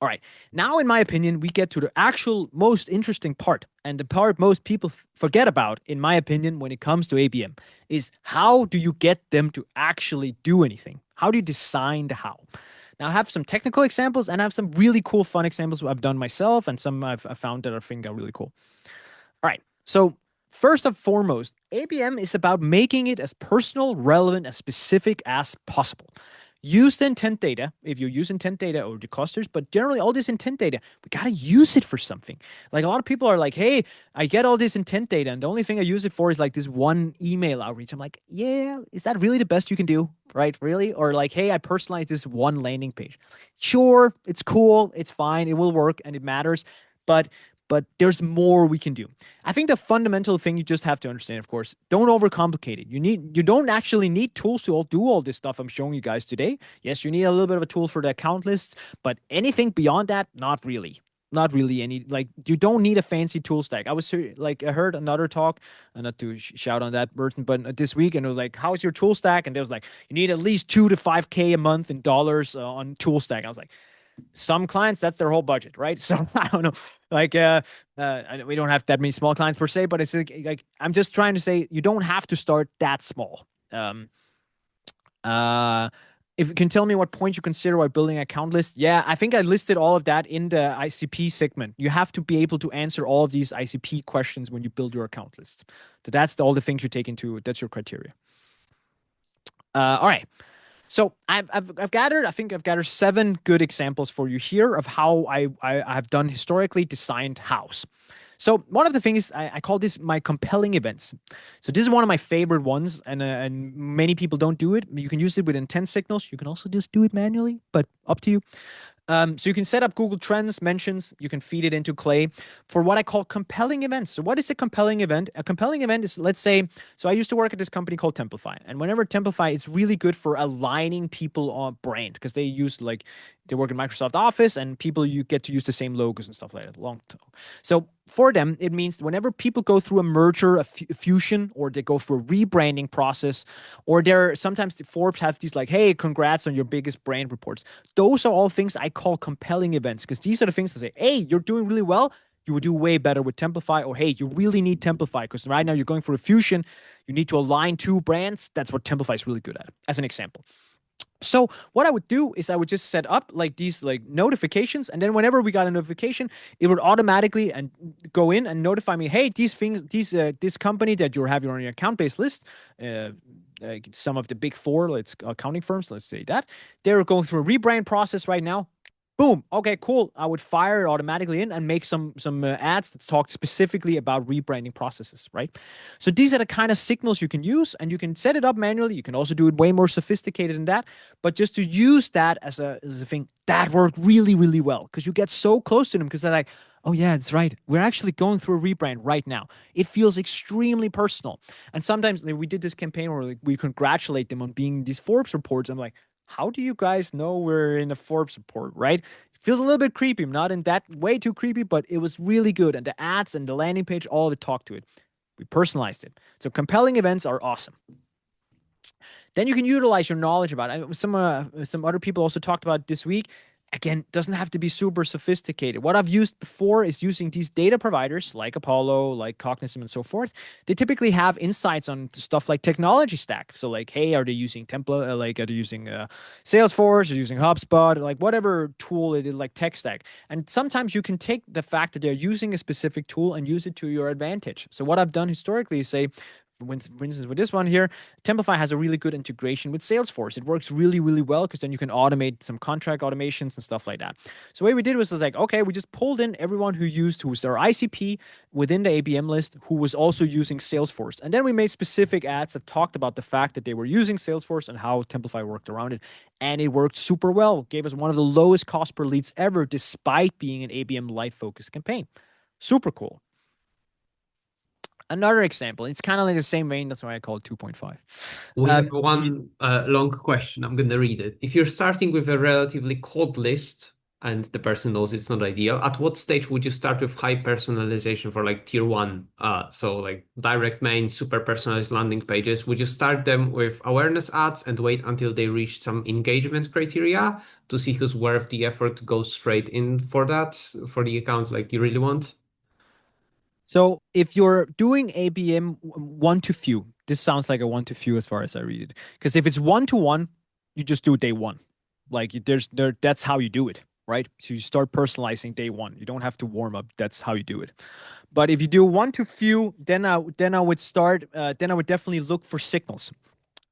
All right. Now, in my opinion, we get to the actual most interesting part, and the part most people forget about, in my opinion, when it comes to ABM, is how do you get them to actually do anything? How do you design the how? Now, I have some technical examples, and I have some really cool, fun examples I've done myself, and some I've found that I think are really cool. All right. So first and foremost, ABM is about making it as personal, relevant, as specific as possible. Use the intent data if you use intent data or the clusters, but generally all this intent data, we got to use it for something. Like a lot of people are like, hey, I get all this intent data and the only thing I use it for is like this one email outreach. I'm like, yeah, is that really the best you can do? Right? Really? Or like, hey, I personalize this one landing page. Sure, it's cool, it's fine, it will work and it matters. But there's more we can do. I think the fundamental thing you just have to understand, of course, don't overcomplicate it. You don't actually need tools to do all this stuff I'm showing you guys today. Yes, you need a little bit of a tool for the account lists, but anything beyond that, not really. Not really any, like, you don't need a fancy tool stack. I heard another talk, not to shout on that person, but this week, and it was like, how's your tool stack? And there was like, you need at least 2 to 5K a month in dollars on tool stack. I was like, some clients, that's their whole budget, right? So I don't know, like we don't have that many small clients per se, but it's like I'm just trying to say you don't have to start that small. If you can tell me what points you consider while building an account list, yeah, I think I listed all of that in the ICP segment. You have to be able to answer all of these ICP questions when you build your account list. So that's all the things you take into, that's your criteria. All right. So I've gathered, I think I've gathered 7 good examples for you here of how I have done historically designed house. So one of the things I call this my compelling events. So this is one of my favorite ones, and many people don't do it. You can use it with intent signals. You can also just do it manually, but up to you. So you can set up Google Trends, mentions, you can feed it into Clay for what I call compelling events. So what is a compelling event? A compelling event is, let's say, so I used to work at this company called Templify. And whenever Templify, it's really good for aligning people on brand because they use like, they work in Microsoft Office and people, you get to use the same logos and stuff like that. Long term. So for them, it means whenever people go through a merger, a fusion, or they go through a rebranding process, or they're sometimes the Forbes have these like, hey, congrats on your biggest brand reports. Those are all things I call compelling events because these are the things that say, hey, you're doing really well. You would do way better with Templify, or hey, you really need Templify because right now you're going for a fusion. You need to align two brands. That's what Templify is really good at, as an example. So what I would do is I would just set up like these like notifications, and then whenever we got a notification, it would automatically and go in and notify me, hey, these things, this company that you're having on your account-based list, like some of the big four, let's accounting firms, let's say that they're going through a rebrand process right now. Boom. Okay, cool. I would fire it automatically in and make some ads that talk specifically about rebranding processes, right? So these are the kind of signals you can use, and you can set it up manually. You can also do it way more sophisticated than that. But just to use that as a thing, that worked really, really well because you get so close to them because they're like, oh yeah, it's right. We're actually going through a rebrand right now. It feels extremely personal. And sometimes like, we did this campaign where like, we congratulate them on being these Forbes reports. I'm like, how do you guys know we're in a Forbes report, right? It feels a little bit creepy, not in that way too creepy, but it was really good. And the ads and the landing page, all of it talked to it. We personalized it. So compelling events are awesome. Then you can utilize your knowledge about it. Some other people also talked about this week. Again, doesn't have to be super sophisticated. What I've used before is using these data providers like Apollo, like Cognizant, and so forth. They typically have insights on stuff like technology stack. So, like, hey, are they using template? Like, are they using Salesforce? Are they using HubSpot? Like, whatever tool it is, like tech stack. And sometimes you can take the fact that they're using a specific tool and use it to your advantage. So, what I've done historically is say, for instance, with this one here, Templify has a really good integration with Salesforce. It works really, really well because then you can automate some contract automations and stuff like that. So what we did was like, okay, we just pulled in everyone who was their ICP within the ABM list who was also using Salesforce. And then we made specific ads that talked about the fact that they were using Salesforce and how Templify worked around it. And it worked super well. Gave us one of the lowest cost per leads ever, despite being an ABM light focused campaign. Super cool. Another example, it's kind of like the same vein. That's why I call it 2.5. We have If you one long question. I'm going to read it. If you're starting with a relatively cold list and the person knows it's not ideal, at what stage would you start with high personalization for like tier one? So like direct main, super personalized landing pages. Would you start them with awareness ads and wait until they reach some engagement criteria to see who's worth the effort to go straight in for that, for the account like you really want? So if you're doing ABM one to few, this sounds like a one to few as far as I read it. Because if it's one to one, you just do day one. Like that's how you do it, right? So you start personalizing day one. You don't have to warm up. That's how you do it. But if you do one to few, then I would start. Then I would definitely look for signals.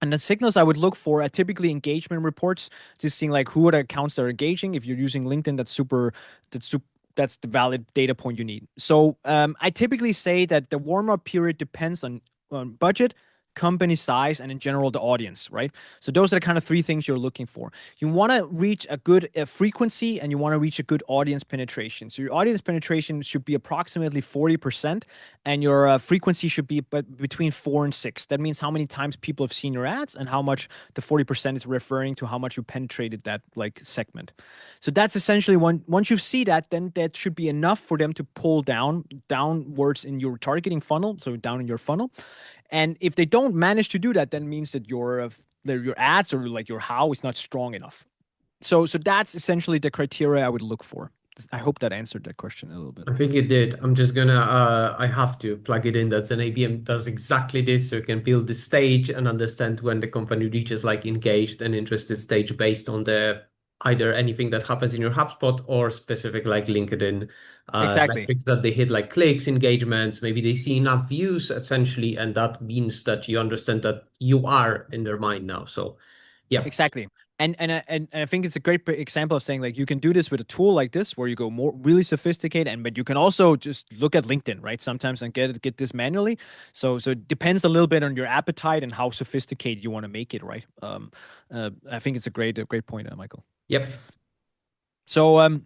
And the signals I would look for are typically engagement reports, just seeing like who are the accounts that are engaging. If you're using LinkedIn, that's the valid data point you need. So I typically say that the warm up period depends on budget, company size, and in general the audience, right? So those are the kind of three things you're looking for. You want to reach a good frequency, and you want to reach a good audience penetration. So your audience penetration should be approximately 40%, and your frequency should be between 4 and 6. That means how many times people have seen your ads and how much the 40% is referring to how much you penetrated that like segment. So that's essentially once you see that, then that should be enough for them to pull downwards in your targeting funnel, so down in your funnel. And if they don't manage to do that, then means that your ads or like your how is not strong enough. So that's essentially the criteria I would look for. I hope that answered that question a little bit. I think it did. I'm just gonna, I have to plug it in that ZenABM does exactly this, so you can build the stage and understand when the company reaches like engaged and interested stage based on the either anything that happens in your HubSpot or specific like LinkedIn Exactly. metrics that they hit like clicks, engagements, maybe they see enough views essentially, and that means that you understand that you are in their mind now. So yeah. Exactly. And I think it's a great example of saying like you can do this with a tool like this where you go more really sophisticated, and but you can also just look at LinkedIn, right? Sometimes and get this manually. So it depends a little bit on your appetite and how sophisticated you want to make it, right? I think it's a great point, Michael. Yep. So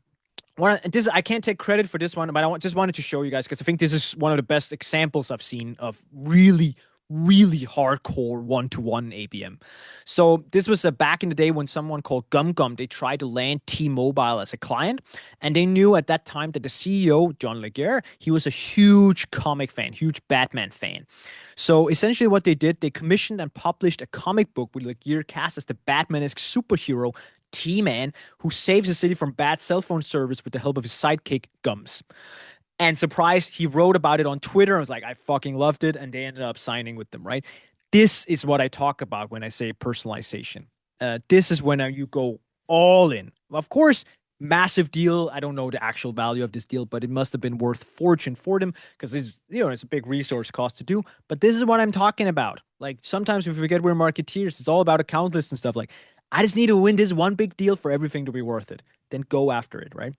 this I can't take credit for this one, but just wanted to show you guys because I think this is one of the best examples I've seen of really hardcore one-to-one ABM. So this was back in the day when someone called Gum they tried to land T-Mobile as a client, and they knew at that time that the CEO John Laguerre, he was a huge comic fan, huge Batman fan. So essentially, what they did, they commissioned and published a comic book with Laguerre cast as the Batman-esque superhero T-Man who saves the city from bad cell phone service with the help of his sidekick, Gums. And surprise, he wrote about it on Twitter and was like, I fucking loved it. And they ended up signing with them, right? This is what I talk about when I say personalization. This is when you go all in. Of course, massive deal. I don't know the actual value of this deal, but it must have been worth fortune for them because it's a big resource cost to do. But this is what I'm talking about. Like sometimes we forget we're marketeers. It's all about account lists and stuff. Like I just need to win this one big deal for everything to be worth it. Then go after it, right?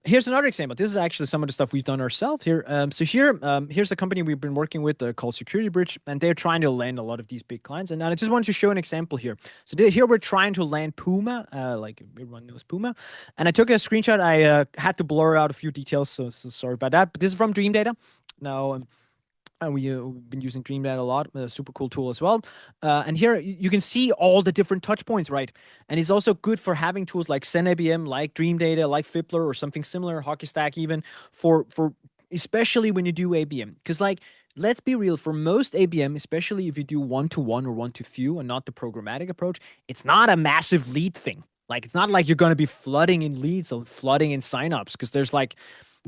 Here's another example. This is actually some of the stuff we've done ourselves here. Here's a company we've been working with called Security Bridge, and they're trying to land a lot of these big clients. And I just wanted to show an example here. So here we're trying to land Puma, like everyone knows Puma. And I took a screenshot. I had to blur out a few details, so sorry about that. But this is from Dream Data. Now, and we've been using DreamNet a lot, a super cool tool as well. And here you can see all the different touch points, right? And it's also good for having tools like ZenABM, like Dream Data, like Fippler, or something similar, Hockey Stack even, for especially when you do ABM. Because like, let's be real, for most ABM, especially if you do one-to-one or one-to-few and not the programmatic approach, it's not a massive lead thing. Like, it's not like you're going to be flooding in leads or flooding in signups because there's like,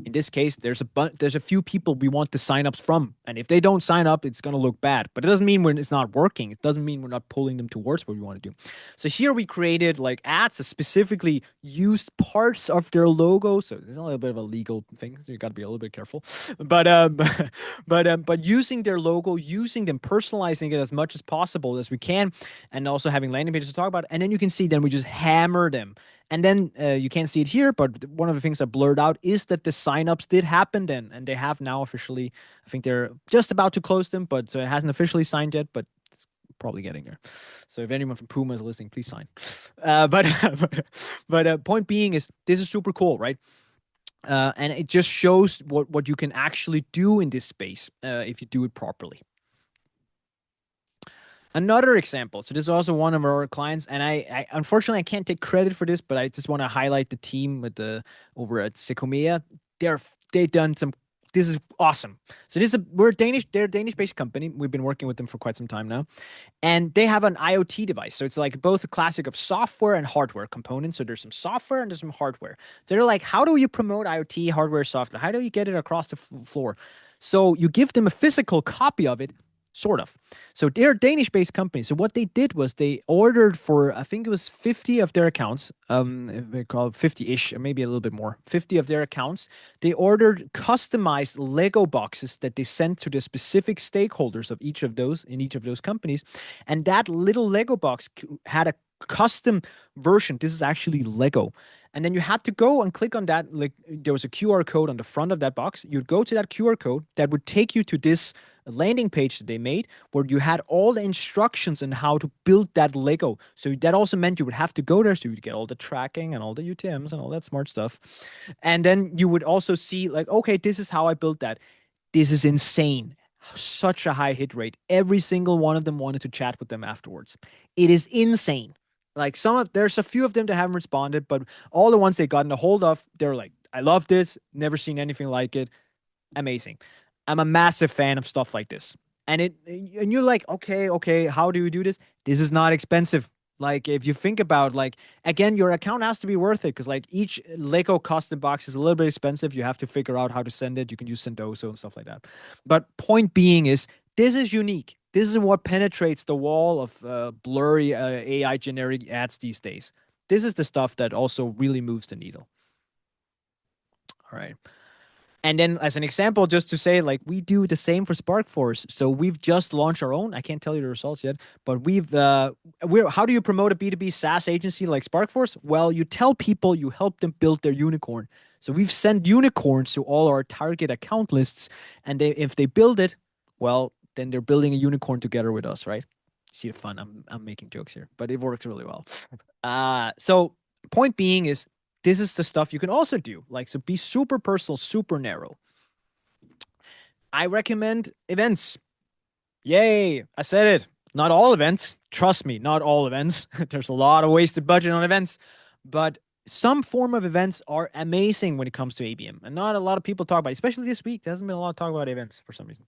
in this case, there's a few people we want the signups from, and if they don't sign up, it's gonna look bad. But it doesn't mean when it's not working. It doesn't mean we're not pulling them towards what we want to do. So here we created like ads that specifically used parts of their logo. So there's a little bit of a legal thing, so you got to be a little bit careful. But but using their logo, using them, personalizing it as much as possible as we can, and also having landing pages to talk about. And then you can see, then we just hammer them. And then you can't see it here, but one of the things I blurred out is that the signups did happen then, and they have now officially. I think they're just about to close them, but it hasn't officially signed yet. But it's probably getting there. So if anyone from Puma is listening, please sign. But point being is this is super cool, right? And it just shows what you can actually do in this space if you do it properly. Another example. So this is also one of our clients, and I unfortunately I can't take credit for this, but I just want to highlight the team with the over at Sekomea. They've done some. This is awesome. So we're Danish. They're a Danish-based company. We've been working with them for quite some time now, and they have an IoT device. So it's like both a classic of software and hardware components. So there's some software and there's some hardware. So they're like, how do you promote IoT hardware, software? How do you get it across the floor? So you give them a physical copy of it, sort of. So they're a Danish-based company. So what they did was they ordered for, I think it was 50 of their accounts, they call it 50-ish, or maybe a little bit more, 50 of their accounts. They ordered customized Lego boxes that they sent to the specific stakeholders of each of those in each of those companies. And that little Lego box had a custom version. This is actually Lego. And then you had to go and click on that. Like there was a QR code on the front of that box. You'd go to that QR code that would take you to this landing page that they made where you had all the instructions on how to build that Lego. So that also meant you would have to go there so you'd get all the tracking and all the UTMs and all that smart stuff. And then you would also see like, okay, this is how I built that. This is insane. Such a high hit rate. Every single one of them wanted to chat with them afterwards. It is insane. Like there's a few of them that haven't responded, but all the ones they gotten a hold of, they're like, I love this, never seen anything like it. Amazing. I'm a massive fan of stuff like this. And you're like, okay, how do you do this? This is not expensive. Like if you think about like again, your account has to be worth it because like each Lego custom box is a little bit expensive. You have to figure out how to send it. You can use Sendoso and stuff like that. But point being is this is unique. This is what penetrates the wall of blurry AI generic ads these days. This is the stuff that also really moves the needle. All right. And then as an example, just to say, like, we do the same for SparkForce. So we've just launched our own. I can't tell you the results yet, but how do you promote a B2B SaaS agency like SparkForce? Well, you tell people you help them build their unicorn. So we've sent unicorns to all our target account lists. And if they build it, well, then they're building a unicorn together with us, right? See the fun. I'm making jokes here, but it works really well. So Point being is this is the stuff you can also do. Like, so be super personal, super narrow. I recommend events. Yay, I said it. Not all events. Trust me, not all events. There's a lot of wasted budget on events, but some form of events are amazing when it comes to ABM. And not a lot of people talk about it, especially this week. There hasn't been a lot of talk about events for some reason.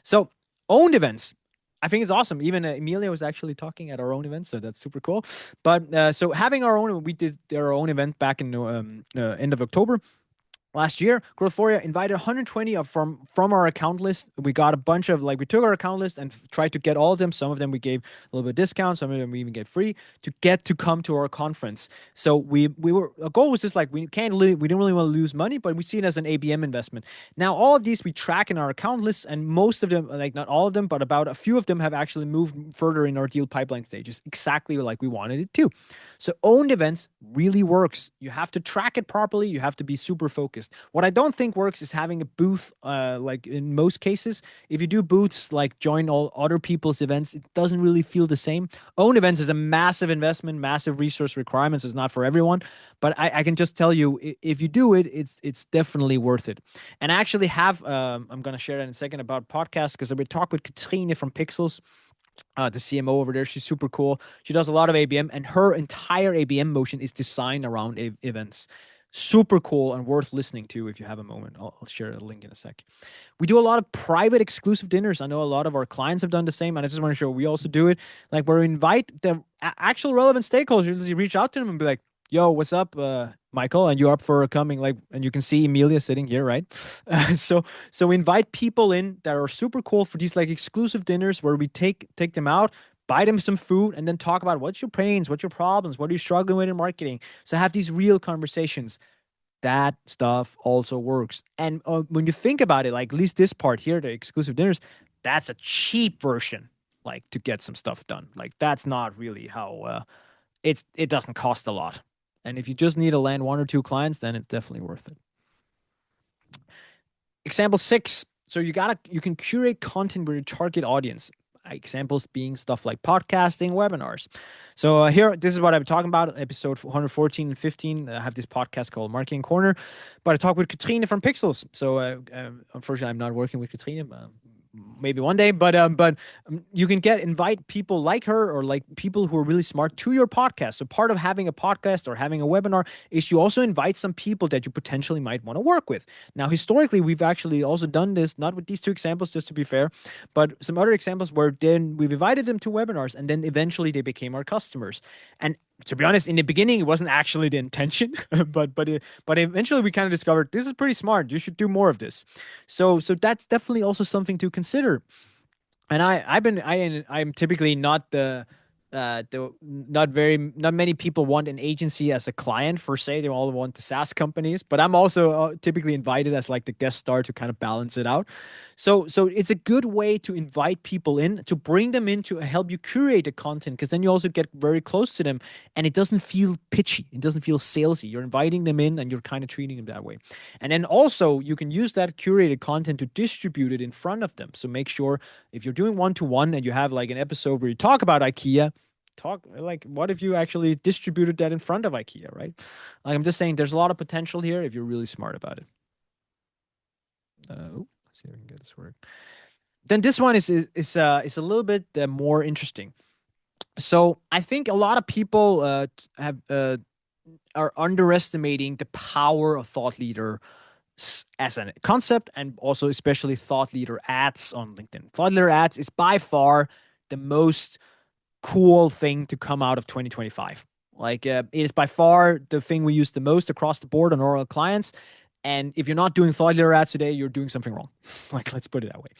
So, owned events. I think it's awesome. Even Emilia was actually talking at our own event, so that's super cool. But so having our own, we did our own event back in end of October last year. Growthoria invited 120 from our account list. We got a bunch of, like, we took our account list and tried to get all of them. Some of them we gave a little bit of discount, some of them we even get free to get to come to our conference. So we were, our goal was just like, we didn't really want to lose money, but we see it as an ABM investment. Now all of these we track in our account lists, and most of them, like not all of them, but about a few of them have actually moved further in our deal pipeline stages, exactly like we wanted it to. So owned events really works. You have to track it properly. You have to be super focused. What I don't think works is having a booth, like in most cases. If you do booths, like join all other people's events, it doesn't really feel the same. Own events is a massive investment, massive resource requirements. It's not for everyone, but I can just tell you, if you do it, it's definitely worth it. And I actually have, I'm going to share that in a second about podcasts, because I will talk with Katrine from Pixels, the CMO over there. She's super cool. She does a lot of ABM, and her entire ABM motion is designed around events. Super cool and worth listening to if you have a moment. I'll share a link in a sec. We do a lot of private exclusive dinners. I know a lot of our clients have done the same, and I just want to show we also do it. Like, where we invite the actual relevant stakeholders. You reach out to them and be like, yo, what's up, Michael? And you up for coming? Like, and you can see Emilia sitting here, right? So we invite people in that are super cool for these like exclusive dinners where we take them out, buy them some food, and then talk about what's your pains, what's your problems, what are you struggling with in marketing. So have these real conversations. That stuff also works. And when you think about it, like at least this part here, the exclusive dinners, that's a cheap version, like to get some stuff done. Like that's not really how it doesn't cost a lot. And if you just need to land one or two clients, then it's definitely worth it. Example 6. So you can curate content with your target audience. Examples being stuff like podcasting, webinars. So here, this is what I'm talking about. Episode 114 and 15. I have this podcast called Marketing Corner, but I talk with Katrine from Pixels. So unfortunately, I'm not working with Katrine. Maybe one day, but you can invite people like her or like people who are really smart to your podcast. So part of having a podcast or having a webinar is you also invite some people that you potentially might want to work with. Now, historically, we've actually also done this, not with these two examples, just to be fair, but some other examples where then we've invited them to webinars and then eventually they became our customers. And to be honest, in the beginning, it wasn't actually the intention, but eventually we kind of discovered this is pretty smart. You should do more of this. So that's definitely also something to consider. And I'm typically not not many people want an agency as a client per se. They all want the SaaS companies, but I'm also typically invited as like the guest star to kind of balance it out. So it's a good way to invite people in, to bring them in to help you curate the content, because then you also get very close to them and it doesn't feel pitchy. It doesn't feel salesy. You're inviting them in and you're kind of treating them that way. And then also you can use that curated content to distribute it in front of them. So make sure if you're doing one-to-one and you have like an episode where you talk about IKEA, talk like, what if you actually distributed that in front of IKEA, right? Like, I'm just saying there's a lot of potential here if you're really smart about it. Let's see if we can get this work. Then this one is a little bit more interesting. So I think a lot of people are underestimating the power of thought leader as a concept, and also especially thought leader ads on LinkedIn. Thought leader ads is by far the most cool thing to come out of 2025. Like it is by far the thing we use the most across the board on our clients. And if you're not doing thought leader ads today, you're doing something wrong. Like, let's put it that way.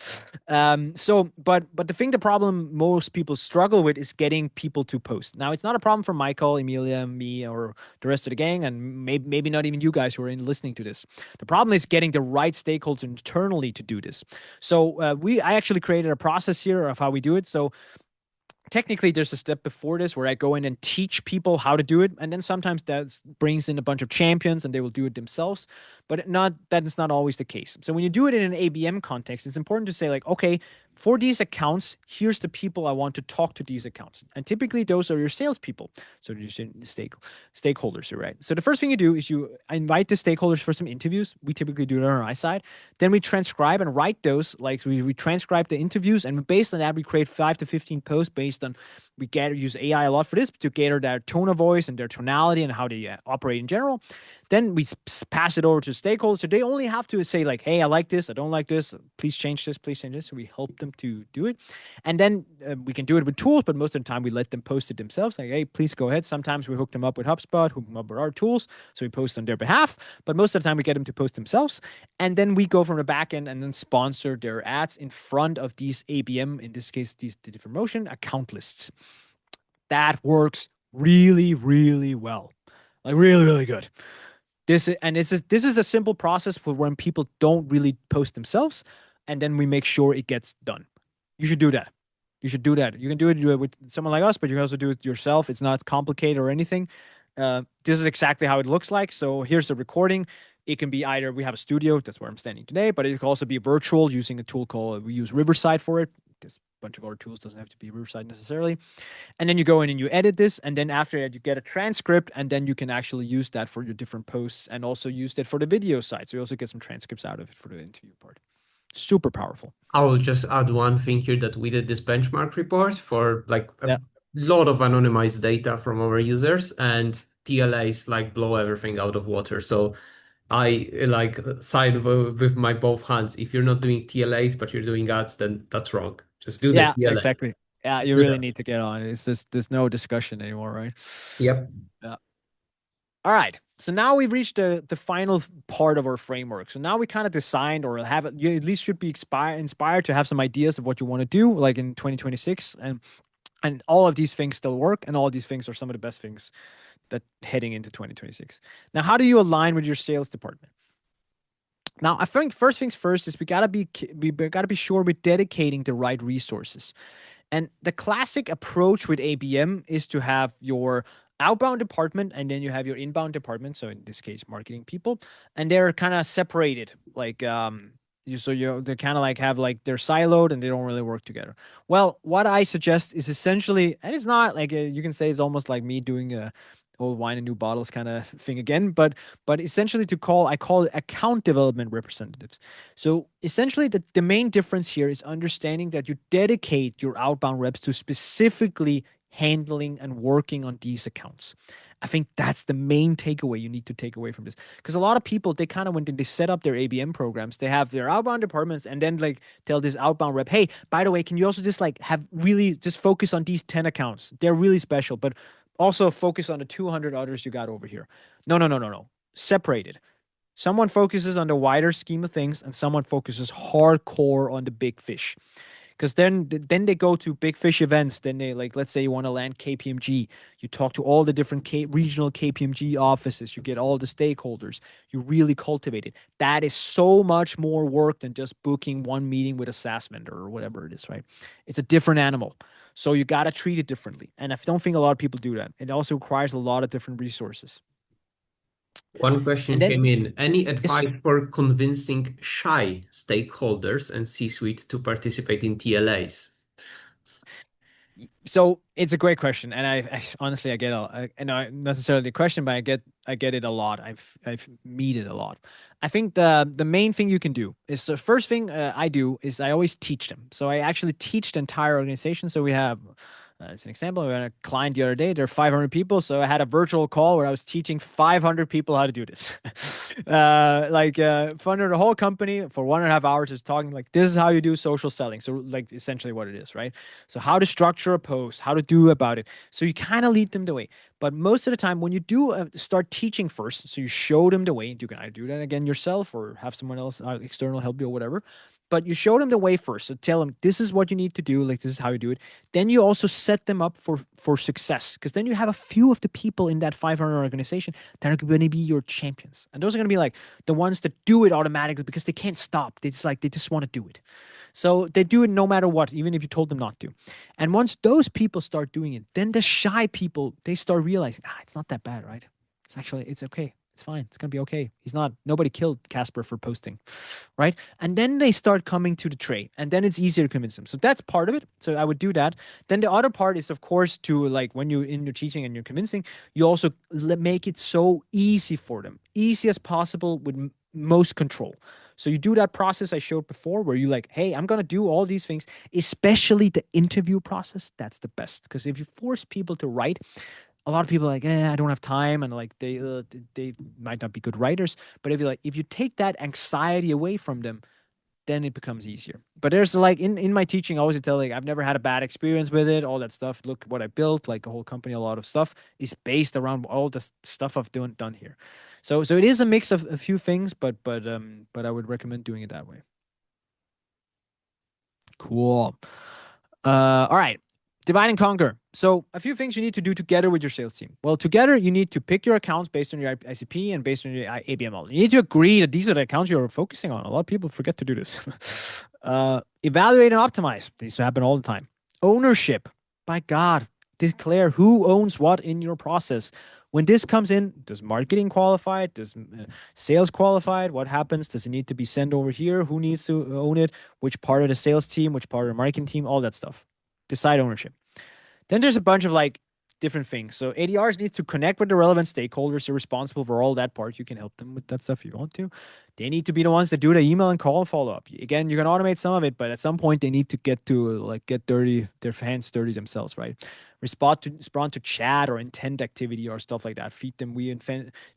But the problem most people struggle with is getting people to post. Now, it's not a problem for Michael, Emilia, me, or the rest of the gang, and maybe not even you guys who are listening to this. The problem is getting the right stakeholders internally to do this. So I actually created a process here of how we do it. So technically there's a step before this where I go in and teach people how to do it, and then sometimes that brings in a bunch of champions and they will do it themselves, but that is not always the case. So when you do it in an ABM context, it's important to say like, okay, For these accounts, here's the people I want to talk to these accounts. And typically those are your salespeople. So your stakeholders, right? So the first thing you do is you invite the stakeholders for some interviews. We typically do it on our side. Then we transcribe and write those, like we transcribe the interviews, and based on that, we create 5 to 15 posts based on, use AI a lot for this to gather their tone of voice and their tonality and how they operate in general. Then we pass it over to stakeholders. So they only have to say like, hey, I like this, I don't like this, please change this, please change this. So we help them to do it. And then we can do it with tools, but most of the time we let them post it themselves. Like, hey, please go ahead. Sometimes we hook them up with HubSpot, hook them up with our tools. So we post on their behalf. But most of the time we get them to post themselves. And then we go from the back end and then sponsor their ads in front of these ABM, in this case, these different motion account lists. That works really, really well. Like really, really good. This is a simple process for when people don't really post themselves, and then we make sure it gets done. You should do that. You should do that. You can do it with someone like us, but you can also do it yourself. It's not complicated or anything. This is exactly how it looks like. So here's the recording. It can be either we have a studio, that's where I'm standing today, but it can also be virtual using a tool called, we use Riverside for it. There's a bunch of other tools, doesn't have to be Riverside necessarily. And then you go in and you edit this, and then after that you get a transcript, and then you can actually use that for your different posts and also use that for the video side. So you also get some transcripts out of it for the interview part. Super powerful. I will just add one thing here that we did this benchmark report for like a Yeah. lot of anonymized data from our users, and TLAs like blow everything out of water. So I like side with my both hands. If you're not doing TLAs but you're doing ads, then that's wrong. Just do the Yeah, TLA. exactly. Yeah, Just you do really that. need to get on it. It's just there's no discussion anymore, right? Yep. Yeah. All right. So now we've reached the final part of our framework. So now we kind of designed or have it, you at least should be inspired to have some ideas of what you want to do like in 2026, and all of these things still work, and all of these things are some of the best things that heading into 2026. Now, how do you align with your sales department? Now, I think first things first is we gotta be sure we're dedicating the right resources. And the classic approach with ABM is to have your outbound department and then you have your inbound department. So in this case, marketing people, and they're kind of separated. Like they kind of like have like they're siloed and they don't really work together. Well, what I suggest is essentially, and it's not like you can say it's almost like me doing a old wine and new bottles kind of thing again, but essentially I call it account development representatives. So essentially the main difference here is understanding that you dedicate your outbound reps to specifically handling and working on these accounts. I think that's the main takeaway you need to take away from this. Because a lot of people, they kind of, when they set up their ABM programs, they have their outbound departments and then like tell this outbound rep, hey, by the way, can you also just like have really just focus on these 10 accounts? They're really special, but also focus on the 200 others you got over here. No, no, no, no, no. Separated. Someone focuses on the wider scheme of things and someone focuses hardcore on the big fish. Because then they go to big fish events. Then they like, let's say you want to land KPMG. You talk to all the different regional KPMG offices. You get all the stakeholders. You really cultivate it. That is so much more work than just booking one meeting with a SaaS vendor or whatever it is, right? It's a different animal. So you got to treat it differently. And I don't think a lot of people do that. It also requires a lot of different resources. One And question then came in. Any it's advice for convincing shy stakeholders and C-suite to participate in TLAs? so it's a great question, and I honestly I get and not necessarily the question, but I get it a lot. I've meet it a lot. I think the main thing you can do is the first thing I do is I always teach them. So I actually teach the entire organization. So we have. As an example, we had a client the other day. There are 500 people, so I had a virtual call where I was teaching 500 people how to do this. Funded the whole company for 1.5 hours, just talking like this is how you do social selling. So like essentially what it is, right? So how to structure a post, how to do about it. So you kind of lead them the way. But most of the time, when you do start teaching first, so you show them the way. You can either do that again yourself or have someone else external help you or whatever. But you show them the way first. So tell them this is what you need to do. Like this is how you do it. Then you also set them up for success, because then you have a few of the people in that 500 organization that are going to be your champions, and those are going to be like the ones that do it automatically because they can't stop. They just want to do it. So they do it no matter what, even if you told them not to. And once those people start doing it, then the shy people, they start realizing, it's not that bad, right? It's okay. It's fine. It's gonna be okay. Nobody killed Casper for posting, right? And then they start coming to the tray, and then it's easier to convince them. So that's part of it. So I would do that. Then the other part is, of course, to like when you in your teaching and you're convincing, you also make it so easy for them, easy as possible with most control. So you do that process I showed before, where you like, hey, I'm gonna do all these things, especially the interview process. That's the best because if you force people to write, a lot of people are like, I don't have time, and like they might not be good writers. But if you take that anxiety away from them, then it becomes easier. But there's like in my teaching, I always tell like I've never had a bad experience with it. All that stuff. Look what I built, like a whole company. A lot of stuff is based around all the stuff I've done here. So it is a mix of a few things, but I would recommend doing it that way. Cool. All right. Divide and conquer. So a few things you need to do together with your sales team. Well, together you need to pick your accounts based on your ICP and based on your ABM model. You need to agree that these are the accounts you're focusing on. A lot of people forget to do this. Evaluate and optimize. These happen all the time. Ownership. By God, declare who owns what in your process. When this comes in, does marketing qualify it? Does sales qualify it? What happens? Does it need to be sent over here? Who needs to own it? Which part of the sales team? Which part of the marketing team? All that stuff. Decide ownership. Then there's a bunch of like different things. So ADRs need to connect with the relevant stakeholders who are responsible for all that part. You can help them with that stuff if you want to. They need to be the ones that do the email and call follow up. Again, you can automate some of it, but at some point they need to get to like get dirty, their hands dirty themselves, right? Respond to chat or intent activity or stuff like that. Feed them.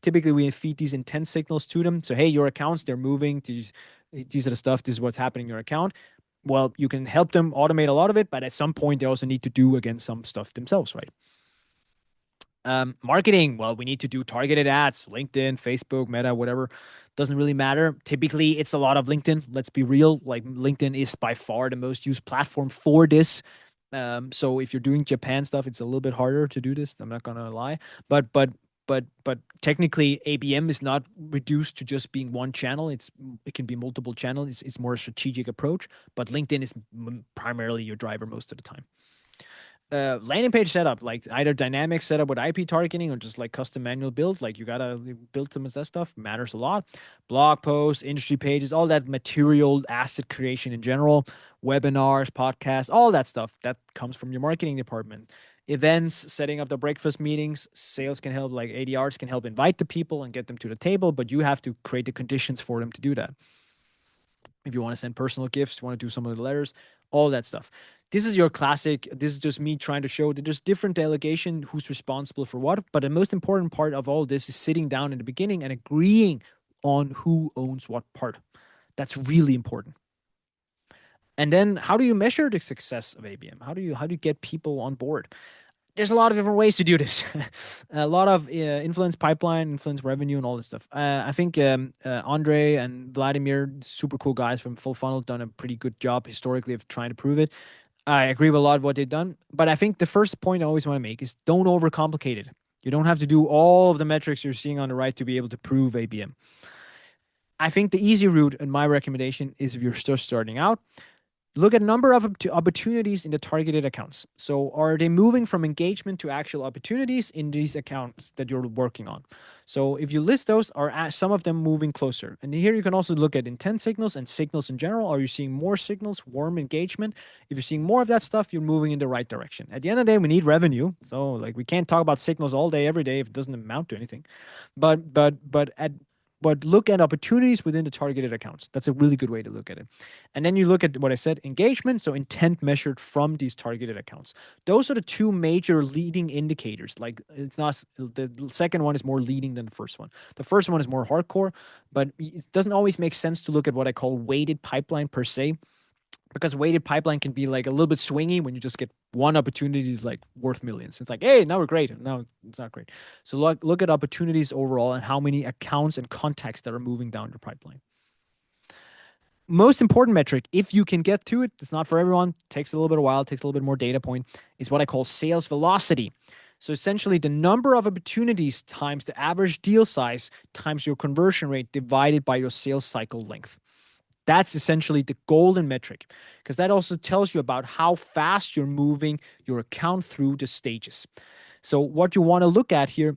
Typically we feed these intent signals to them. So hey, your accounts, they're moving. These are the stuff. This is what's happening in your account. Well, you can help them automate a lot of it, but at some point they also need to do again some stuff themselves, right? Marketing, well, we need to do targeted ads, LinkedIn, Facebook, Meta, whatever. Doesn't really matter. Typically, it's a lot of LinkedIn. Let's be real. Like LinkedIn is by far the most used platform for this. So if you're doing Japan stuff, it's a little bit harder to do this. I'm not gonna lie, but technically ABM is not reduced to just being one channel. It can be multiple channels. It's more a strategic approach, but LinkedIn is primarily your driver most of the time. Landing page setup, like either dynamic setup with IP targeting or just like custom manual build, like you gotta build some of that stuff, matters a lot. Blog posts, industry pages, all that material asset creation in general, webinars, podcasts, all that stuff that comes from your marketing department. Events, setting up the breakfast meetings, sales can help, like ADRs can help invite the people and get them to the table, but you have to create the conditions for them to do that. If you want to send personal gifts, you want to do some of the letters, all that stuff. This is your classic. This is just me trying to show that there's different delegation, who's responsible for what. But the most important part of all this is sitting down in the beginning and agreeing on who owns what part. That's really important. And then how do you measure the success of ABM? How do you get people on board? There's a lot of different ways to do this. A lot of influence pipeline, influence revenue, and all this stuff. I think Andre and Vladimir, super cool guys from Full Funnel, done a pretty good job historically of trying to prove it. I agree with a lot of what they've done, but I think the first point I always want to make is don't overcomplicate it. You don't have to do all of the metrics you're seeing on the right to be able to prove ABM. I think the easy route, and my recommendation, is if you're just starting out, look at number of opportunities in the targeted accounts. So are they moving from engagement to actual opportunities in these accounts that you're working on? So if you list those, are some of them moving closer? And here you can also look at intent signals and signals in general. Are you seeing more signals, warm engagement? If you're seeing more of that stuff, you're moving in the right direction. At the end of the day, we need revenue. So like we can't talk about signals all day, every day if it doesn't amount to anything. But look at opportunities within the targeted accounts. That's a really good way to look at it. And then you look at what I said, engagement, so intent measured from these targeted accounts. Those are the two major leading indicators. Like it's not, the second one is more leading than the first one. The first one is more hardcore, but it doesn't always make sense to look at what I call weighted pipeline per se, because weighted pipeline can be like a little bit swingy when you just get one opportunity is like worth millions. It's like, hey, now we're great. Now it's not great. So look at opportunities overall and how many accounts and contacts that are moving down your pipeline. Most important metric, if you can get to it, it's not for everyone, takes a little bit of while, takes a little bit more data point, is what I call sales velocity. So essentially the number of opportunities times the average deal size times your conversion rate divided by your sales cycle length. That's essentially the golden metric, because that also tells you about how fast you're moving your account through the stages. So what you want to look at here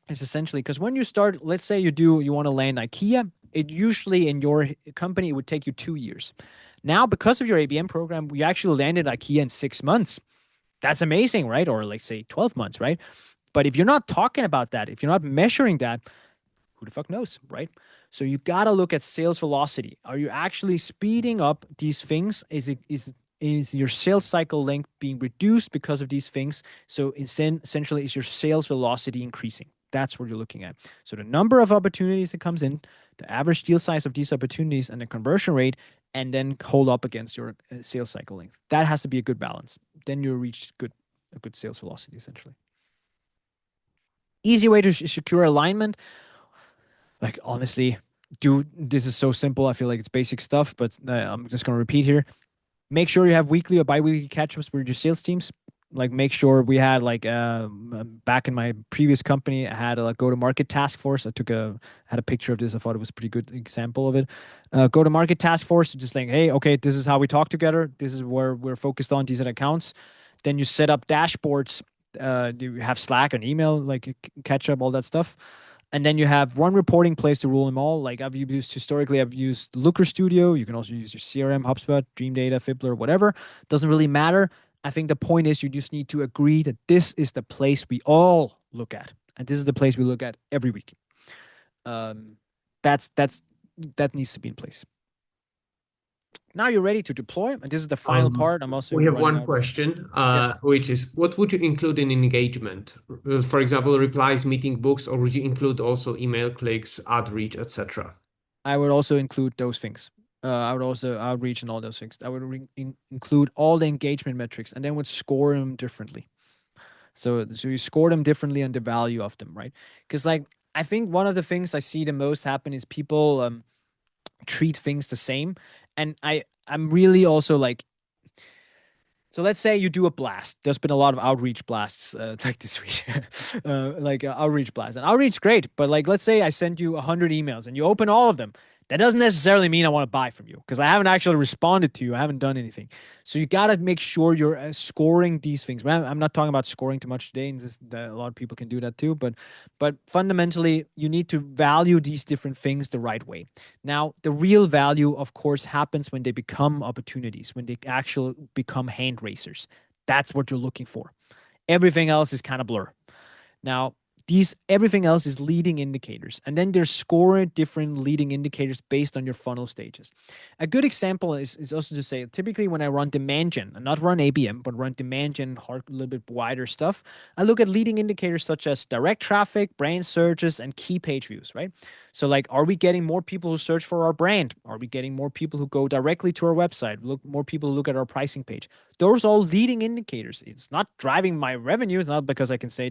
is essentially because when you start, let's say you want to land IKEA, it usually in your company it would take you 2 years. Now, because of your ABM program, we actually landed IKEA in 6 months. That's amazing, right? Or like say 12 months, right? But if you're not talking about that, if you're not measuring that, who the fuck knows, right? So you gotta look at sales velocity. Are you actually speeding up these things? Is your sales cycle length being reduced because of these things? So essentially, is your sales velocity increasing? That's what you're looking at. So the number of opportunities that comes in, the average deal size of these opportunities, and the conversion rate, and then hold up against your sales cycle length. That has to be a good balance. Then you reach a good sales velocity essentially. Easy way to secure alignment, like honestly, dude, this is so simple. I feel like it's basic stuff, but I'm just gonna repeat here. Make sure you have weekly or bi-weekly catch-ups with your sales teams. Like make sure we had back in my previous company, I had a go-to-market task force. Had a picture of this. I thought it was a pretty good example of it. Go-to-market task force, just like, hey, okay, this is how we talk together. This is where we're focused on. These are the accounts. Then you set up dashboards. You have Slack and email, like catch up, all that stuff. And then you have one reporting place to rule them all. Like I've used Looker Studio. You can also use your CRM, HubSpot, Dream Data, Fibbler, whatever. Doesn't really matter. I think the point is you just need to agree that this is the place we all look at, and this is the place we look at every week. Um, that needs to be in place. Now you're ready to deploy, and this is the final part. I'm also We have running one out of. question, Yes. which is what would you include in engagement? For example, replies, meeting books, or would you include also email clicks, ad reach, etc.? I would also include those things. I would also outreach and all those things. I would include all the engagement metrics and then would score them differently. So you score them differently on the value of them, right? Because like I think one of the things I see the most happen is people treat things the same, and I'm really also like, so let's say you do a blast. There's been a lot of outreach blasts like this week, outreach blasts. And outreach is great, but like let's say I send you 100 emails and you open all of them. That doesn't necessarily mean I want to buy from you because I haven't actually responded to you. I haven't done anything. So you got to make sure you're scoring these things. I'm not talking about scoring too much today, and a lot of people can do that too. But fundamentally, you need to value these different things the right way. Now, the real value, of course, happens when they become opportunities, when they actually become hand racers. That's what you're looking for. Everything else is kind of blur. Now, these everything else is leading indicators, and then there's scoring different leading indicators based on your funnel stages. A good example is also to say typically when I run demand gen, and not run ABM, but run demand gen, a little bit wider stuff, I look at leading indicators such as direct traffic, brand searches, and key page views, right? So like, are we getting more people who search for our brand? Are we getting more people who go directly to our website? More people who look at our pricing page. Those are all leading indicators. It's not driving my revenue. It's not because I can say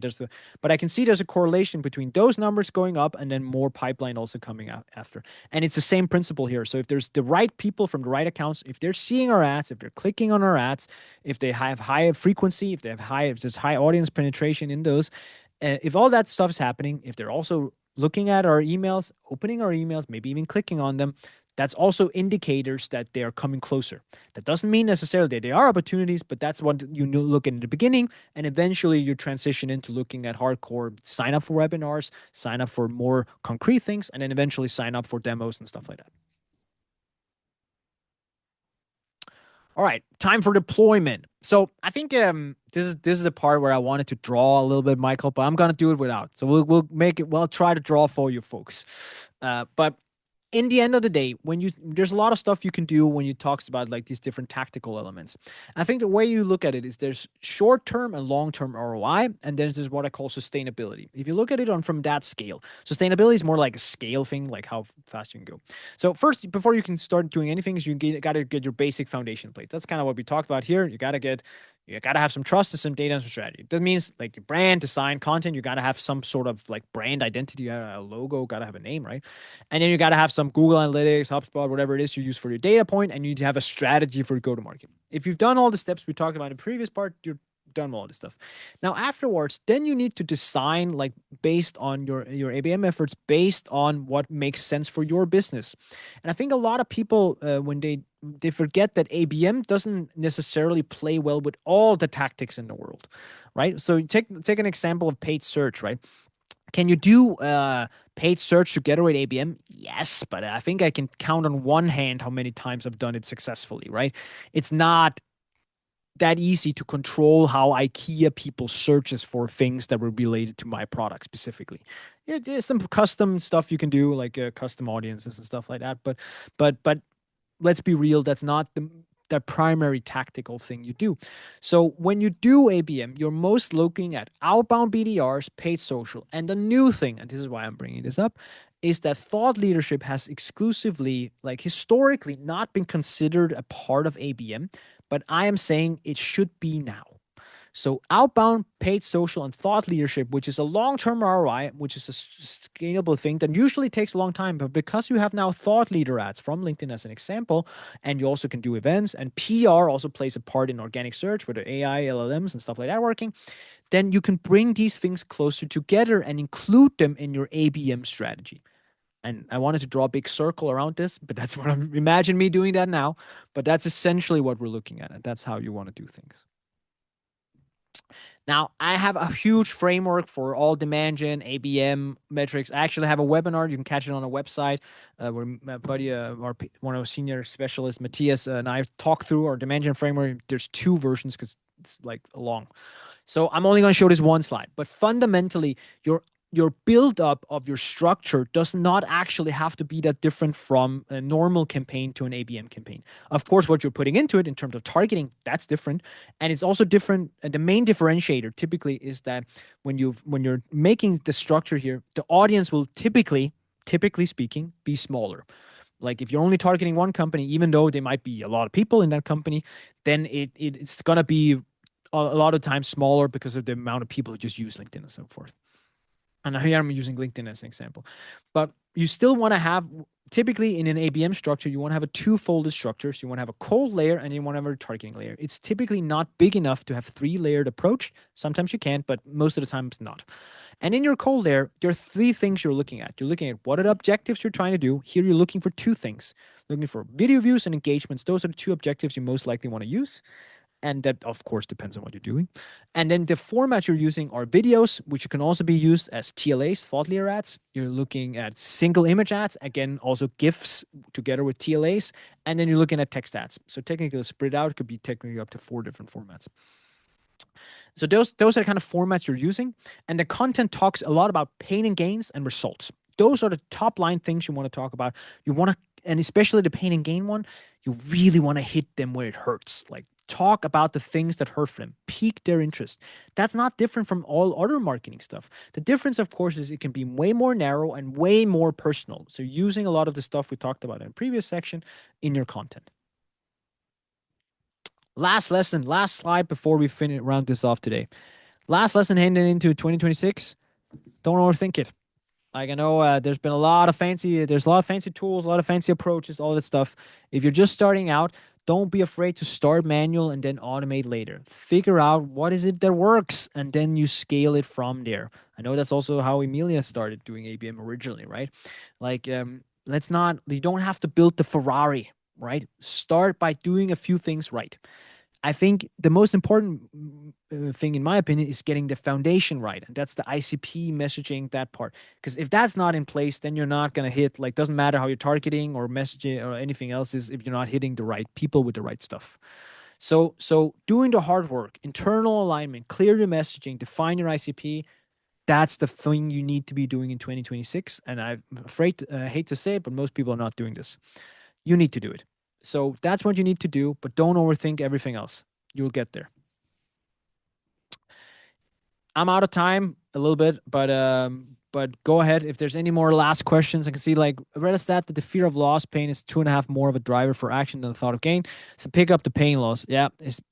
but I can see there's a correlation between those numbers going up and then more pipeline also coming out after. And it's the same principle here. So if there's the right people from the right accounts, if they're seeing our ads, if they're clicking on our ads, if they have high frequency, if there's high audience penetration in those, if all that stuff is happening, if they're also looking at our emails, opening our emails, maybe even clicking on them, that's also indicators that they are coming closer. That doesn't mean necessarily that they are opportunities, but that's what you look at in the beginning. And eventually you transition into looking at hardcore, sign up for webinars, sign up for more concrete things, and then eventually sign up for demos and stuff like that. All right, time for deployment. So I think this is the part where I wanted to draw a little bit, Michael, but I'm gonna do it without. So we'll make it. We'll try to draw for you folks. But in the end of the day, there's a lot of stuff you can do when you talks about like these different tactical elements. I think the way you look at it is there's short-term and long-term ROI, and then there's what I call sustainability. If you look at it from that scale, sustainability is more like a scale thing, like how fast you can go. So first, before you can start doing anything, is you got to get your basic foundation plates. That's kind of what we talked about here. You got to have some trust and some data and some strategy. That means like your brand, design, content, you got to have some sort of like brand identity, a logo, got to have a name, right? And then you got to have some Google Analytics, HubSpot, whatever it is you use for your data point, and you need to have a strategy for go to market. If you've done all the steps we talked about in the previous part, you're done all this stuff. Now afterwards, then you need to design like based on your ABM efforts, based on what makes sense for your business. And I think a lot of people when they forget that ABM doesn't necessarily play well with all the tactics in the world, right? So take an example of paid search, right? Can you do paid search together with ABM? Yes, but I think I can count on one hand how many times I've done it successfully, right? It's not that easy to control how IKEA people searches for things that were related to my product specifically. Yeah, there's some custom stuff you can do, like custom audiences and stuff like that. But let's be real, that's not the primary tactical thing you do. So when you do ABM, you're most looking at outbound BDRs, paid social, and the new thing, and this is why I'm bringing this up, is that thought leadership has exclusively, like historically, not been considered a part of ABM, but I am saying it should be now. So outbound, paid social, and thought leadership, which is a long-term ROI, which is a scalable thing that usually takes a long time. But because you have now thought leader ads from LinkedIn as an example, and you also can do events, and PR also plays a part in organic search with the AI, LLMs, and stuff like that working, then you can bring these things closer together and include them in your ABM strategy. And I wanted to draw a big circle around this, but that's what I'm imagine me doing that now. But that's essentially what we're looking at, and that's how you want to do things. Now, I have a huge framework for all demand gen, ABM metrics. I actually have a webinar. You can catch it on a website where my buddy, one of our senior specialists, Matthias, and I talk through our demand gen framework. There's two versions because it's like long. So I'm only going to show this one slide. But fundamentally, your build up of your structure does not actually have to be that different from a normal campaign to an ABM campaign. Of course, what you're putting into it in terms of targeting, that's different. And it's also different. And the main differentiator typically is that when you're making the structure here, the audience will typically speaking, be smaller. Like if you're only targeting one company, even though there might be a lot of people in that company, then it's gonna be a lot of times smaller because of the amount of people who just use LinkedIn and so forth. And here I'm using LinkedIn as an example. But you still want to have, typically in an ABM structure, you want to have a two-folded structure. So you want to have a cold layer and you want to have a targeting layer. It's typically not big enough to have three-layered approach. Sometimes you can, but most of the time it's not. And in your cold layer, there are three things you're looking at. You're looking at what are the objectives you're trying to do. Here you're looking for two things. Looking for video views and engagements. Those are the two objectives you most likely want to use. And that, of course, depends on what you're doing. And then the format you're using are videos, which can also be used as TLAs, thought leader ads. You're looking at single image ads, again, also GIFs together with TLAs. And then you're looking at text ads. So technically spread out, it could be technically up to 4 different formats. So those are the kind of formats you're using. And the content talks a lot about pain and gains and results. Those are the top line things you want to talk about. You want to, and especially the pain and gain one, you really want to hit them where it hurts. Like talk about the things that hurt them, pique their interest. That's not different from all other marketing stuff. The difference, of course, is it can be way more narrow and way more personal. So using a lot of the stuff we talked about in the previous section in your content. Last lesson, last slide before we finish round this off today. Last lesson heading into 2026. Don't overthink it. Like I know there's a lot of fancy tools, a lot of fancy approaches, all that stuff. If you're just starting out, don't be afraid to start manual and then automate later. Figure out what is it that works and then you scale it from there. I know that's also how Emilia started doing ABM originally, right? Like you don't have to build the Ferrari, right? Start by doing a few things right. I think the most important thing, in my opinion, is getting the foundation right. And that's the ICP messaging, that part. Because if that's not in place, then you're not going to hit, like, doesn't matter how you're targeting or messaging or anything else is if you're not hitting the right people with the right stuff. So doing the hard work, internal alignment, clear your messaging, define your ICP, that's the thing you need to be doing in 2026. And I'm afraid, hate to say it, but most people are not doing this. You need to do it. So that's what you need to do, but don't overthink everything else. You'll get there. I'm out of time a little bit, but go ahead. If there's any more last questions, I can see like I read a stat that the fear of loss pain is 2.5 more of a driver for action than the thought of gain. So pick up the pain loss. Yeah,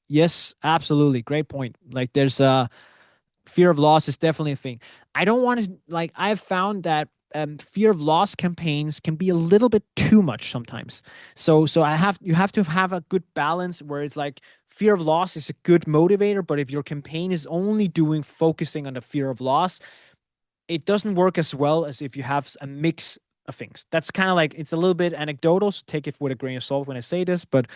yes, absolutely. Great point. Like there's fear of loss is definitely a thing. I don't want to like I've found that fear of loss campaigns can be a little bit too much sometimes. So you have to have a good balance where it's like fear of loss is a good motivator, but if your campaign is only focusing on the fear of loss, it doesn't work as well as if you have a mix of things. That's kind of like it's a little bit anecdotal, so take it with a grain of salt when I say this, but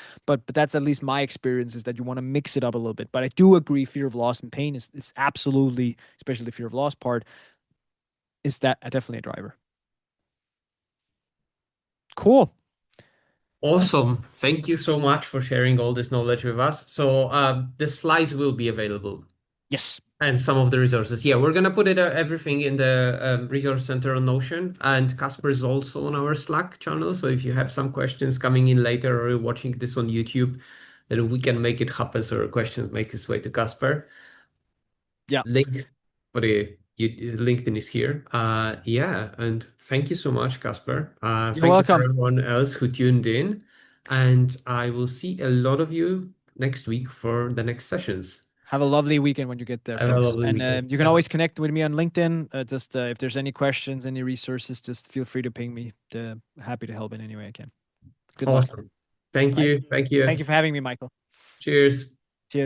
that's at least my experience is that you want to mix it up a little bit. But I do agree fear of loss and pain is absolutely, especially the fear of loss part, is that definitely a driver. Cool. Awesome. Thank you so much for sharing all this knowledge with us. So the slides will be available Yes. and some of the resources. Yeah, we're gonna put it everything in the resource center on Notion, and Casper is also on our Slack channel. So if you have some questions coming in later or you're watching this on YouTube, then we can make it happen so your questions make its way to Casper. Yeah. Link for the LinkedIn is here. Yeah, and thank you so much, Casper. You're Thank you for welcome. everyone else who tuned in, and I will see a lot of you next week for the next sessions. Have a lovely weekend when you get there, Have a folks. lovely And weekend. you can always connect with me on LinkedIn. Just if there's any questions, any resources, just feel free to ping me. Happy to help in any way I can. Good luck. Awesome. Thank Bye. you. Thank Thank you. you for having me, Michael. Cheers.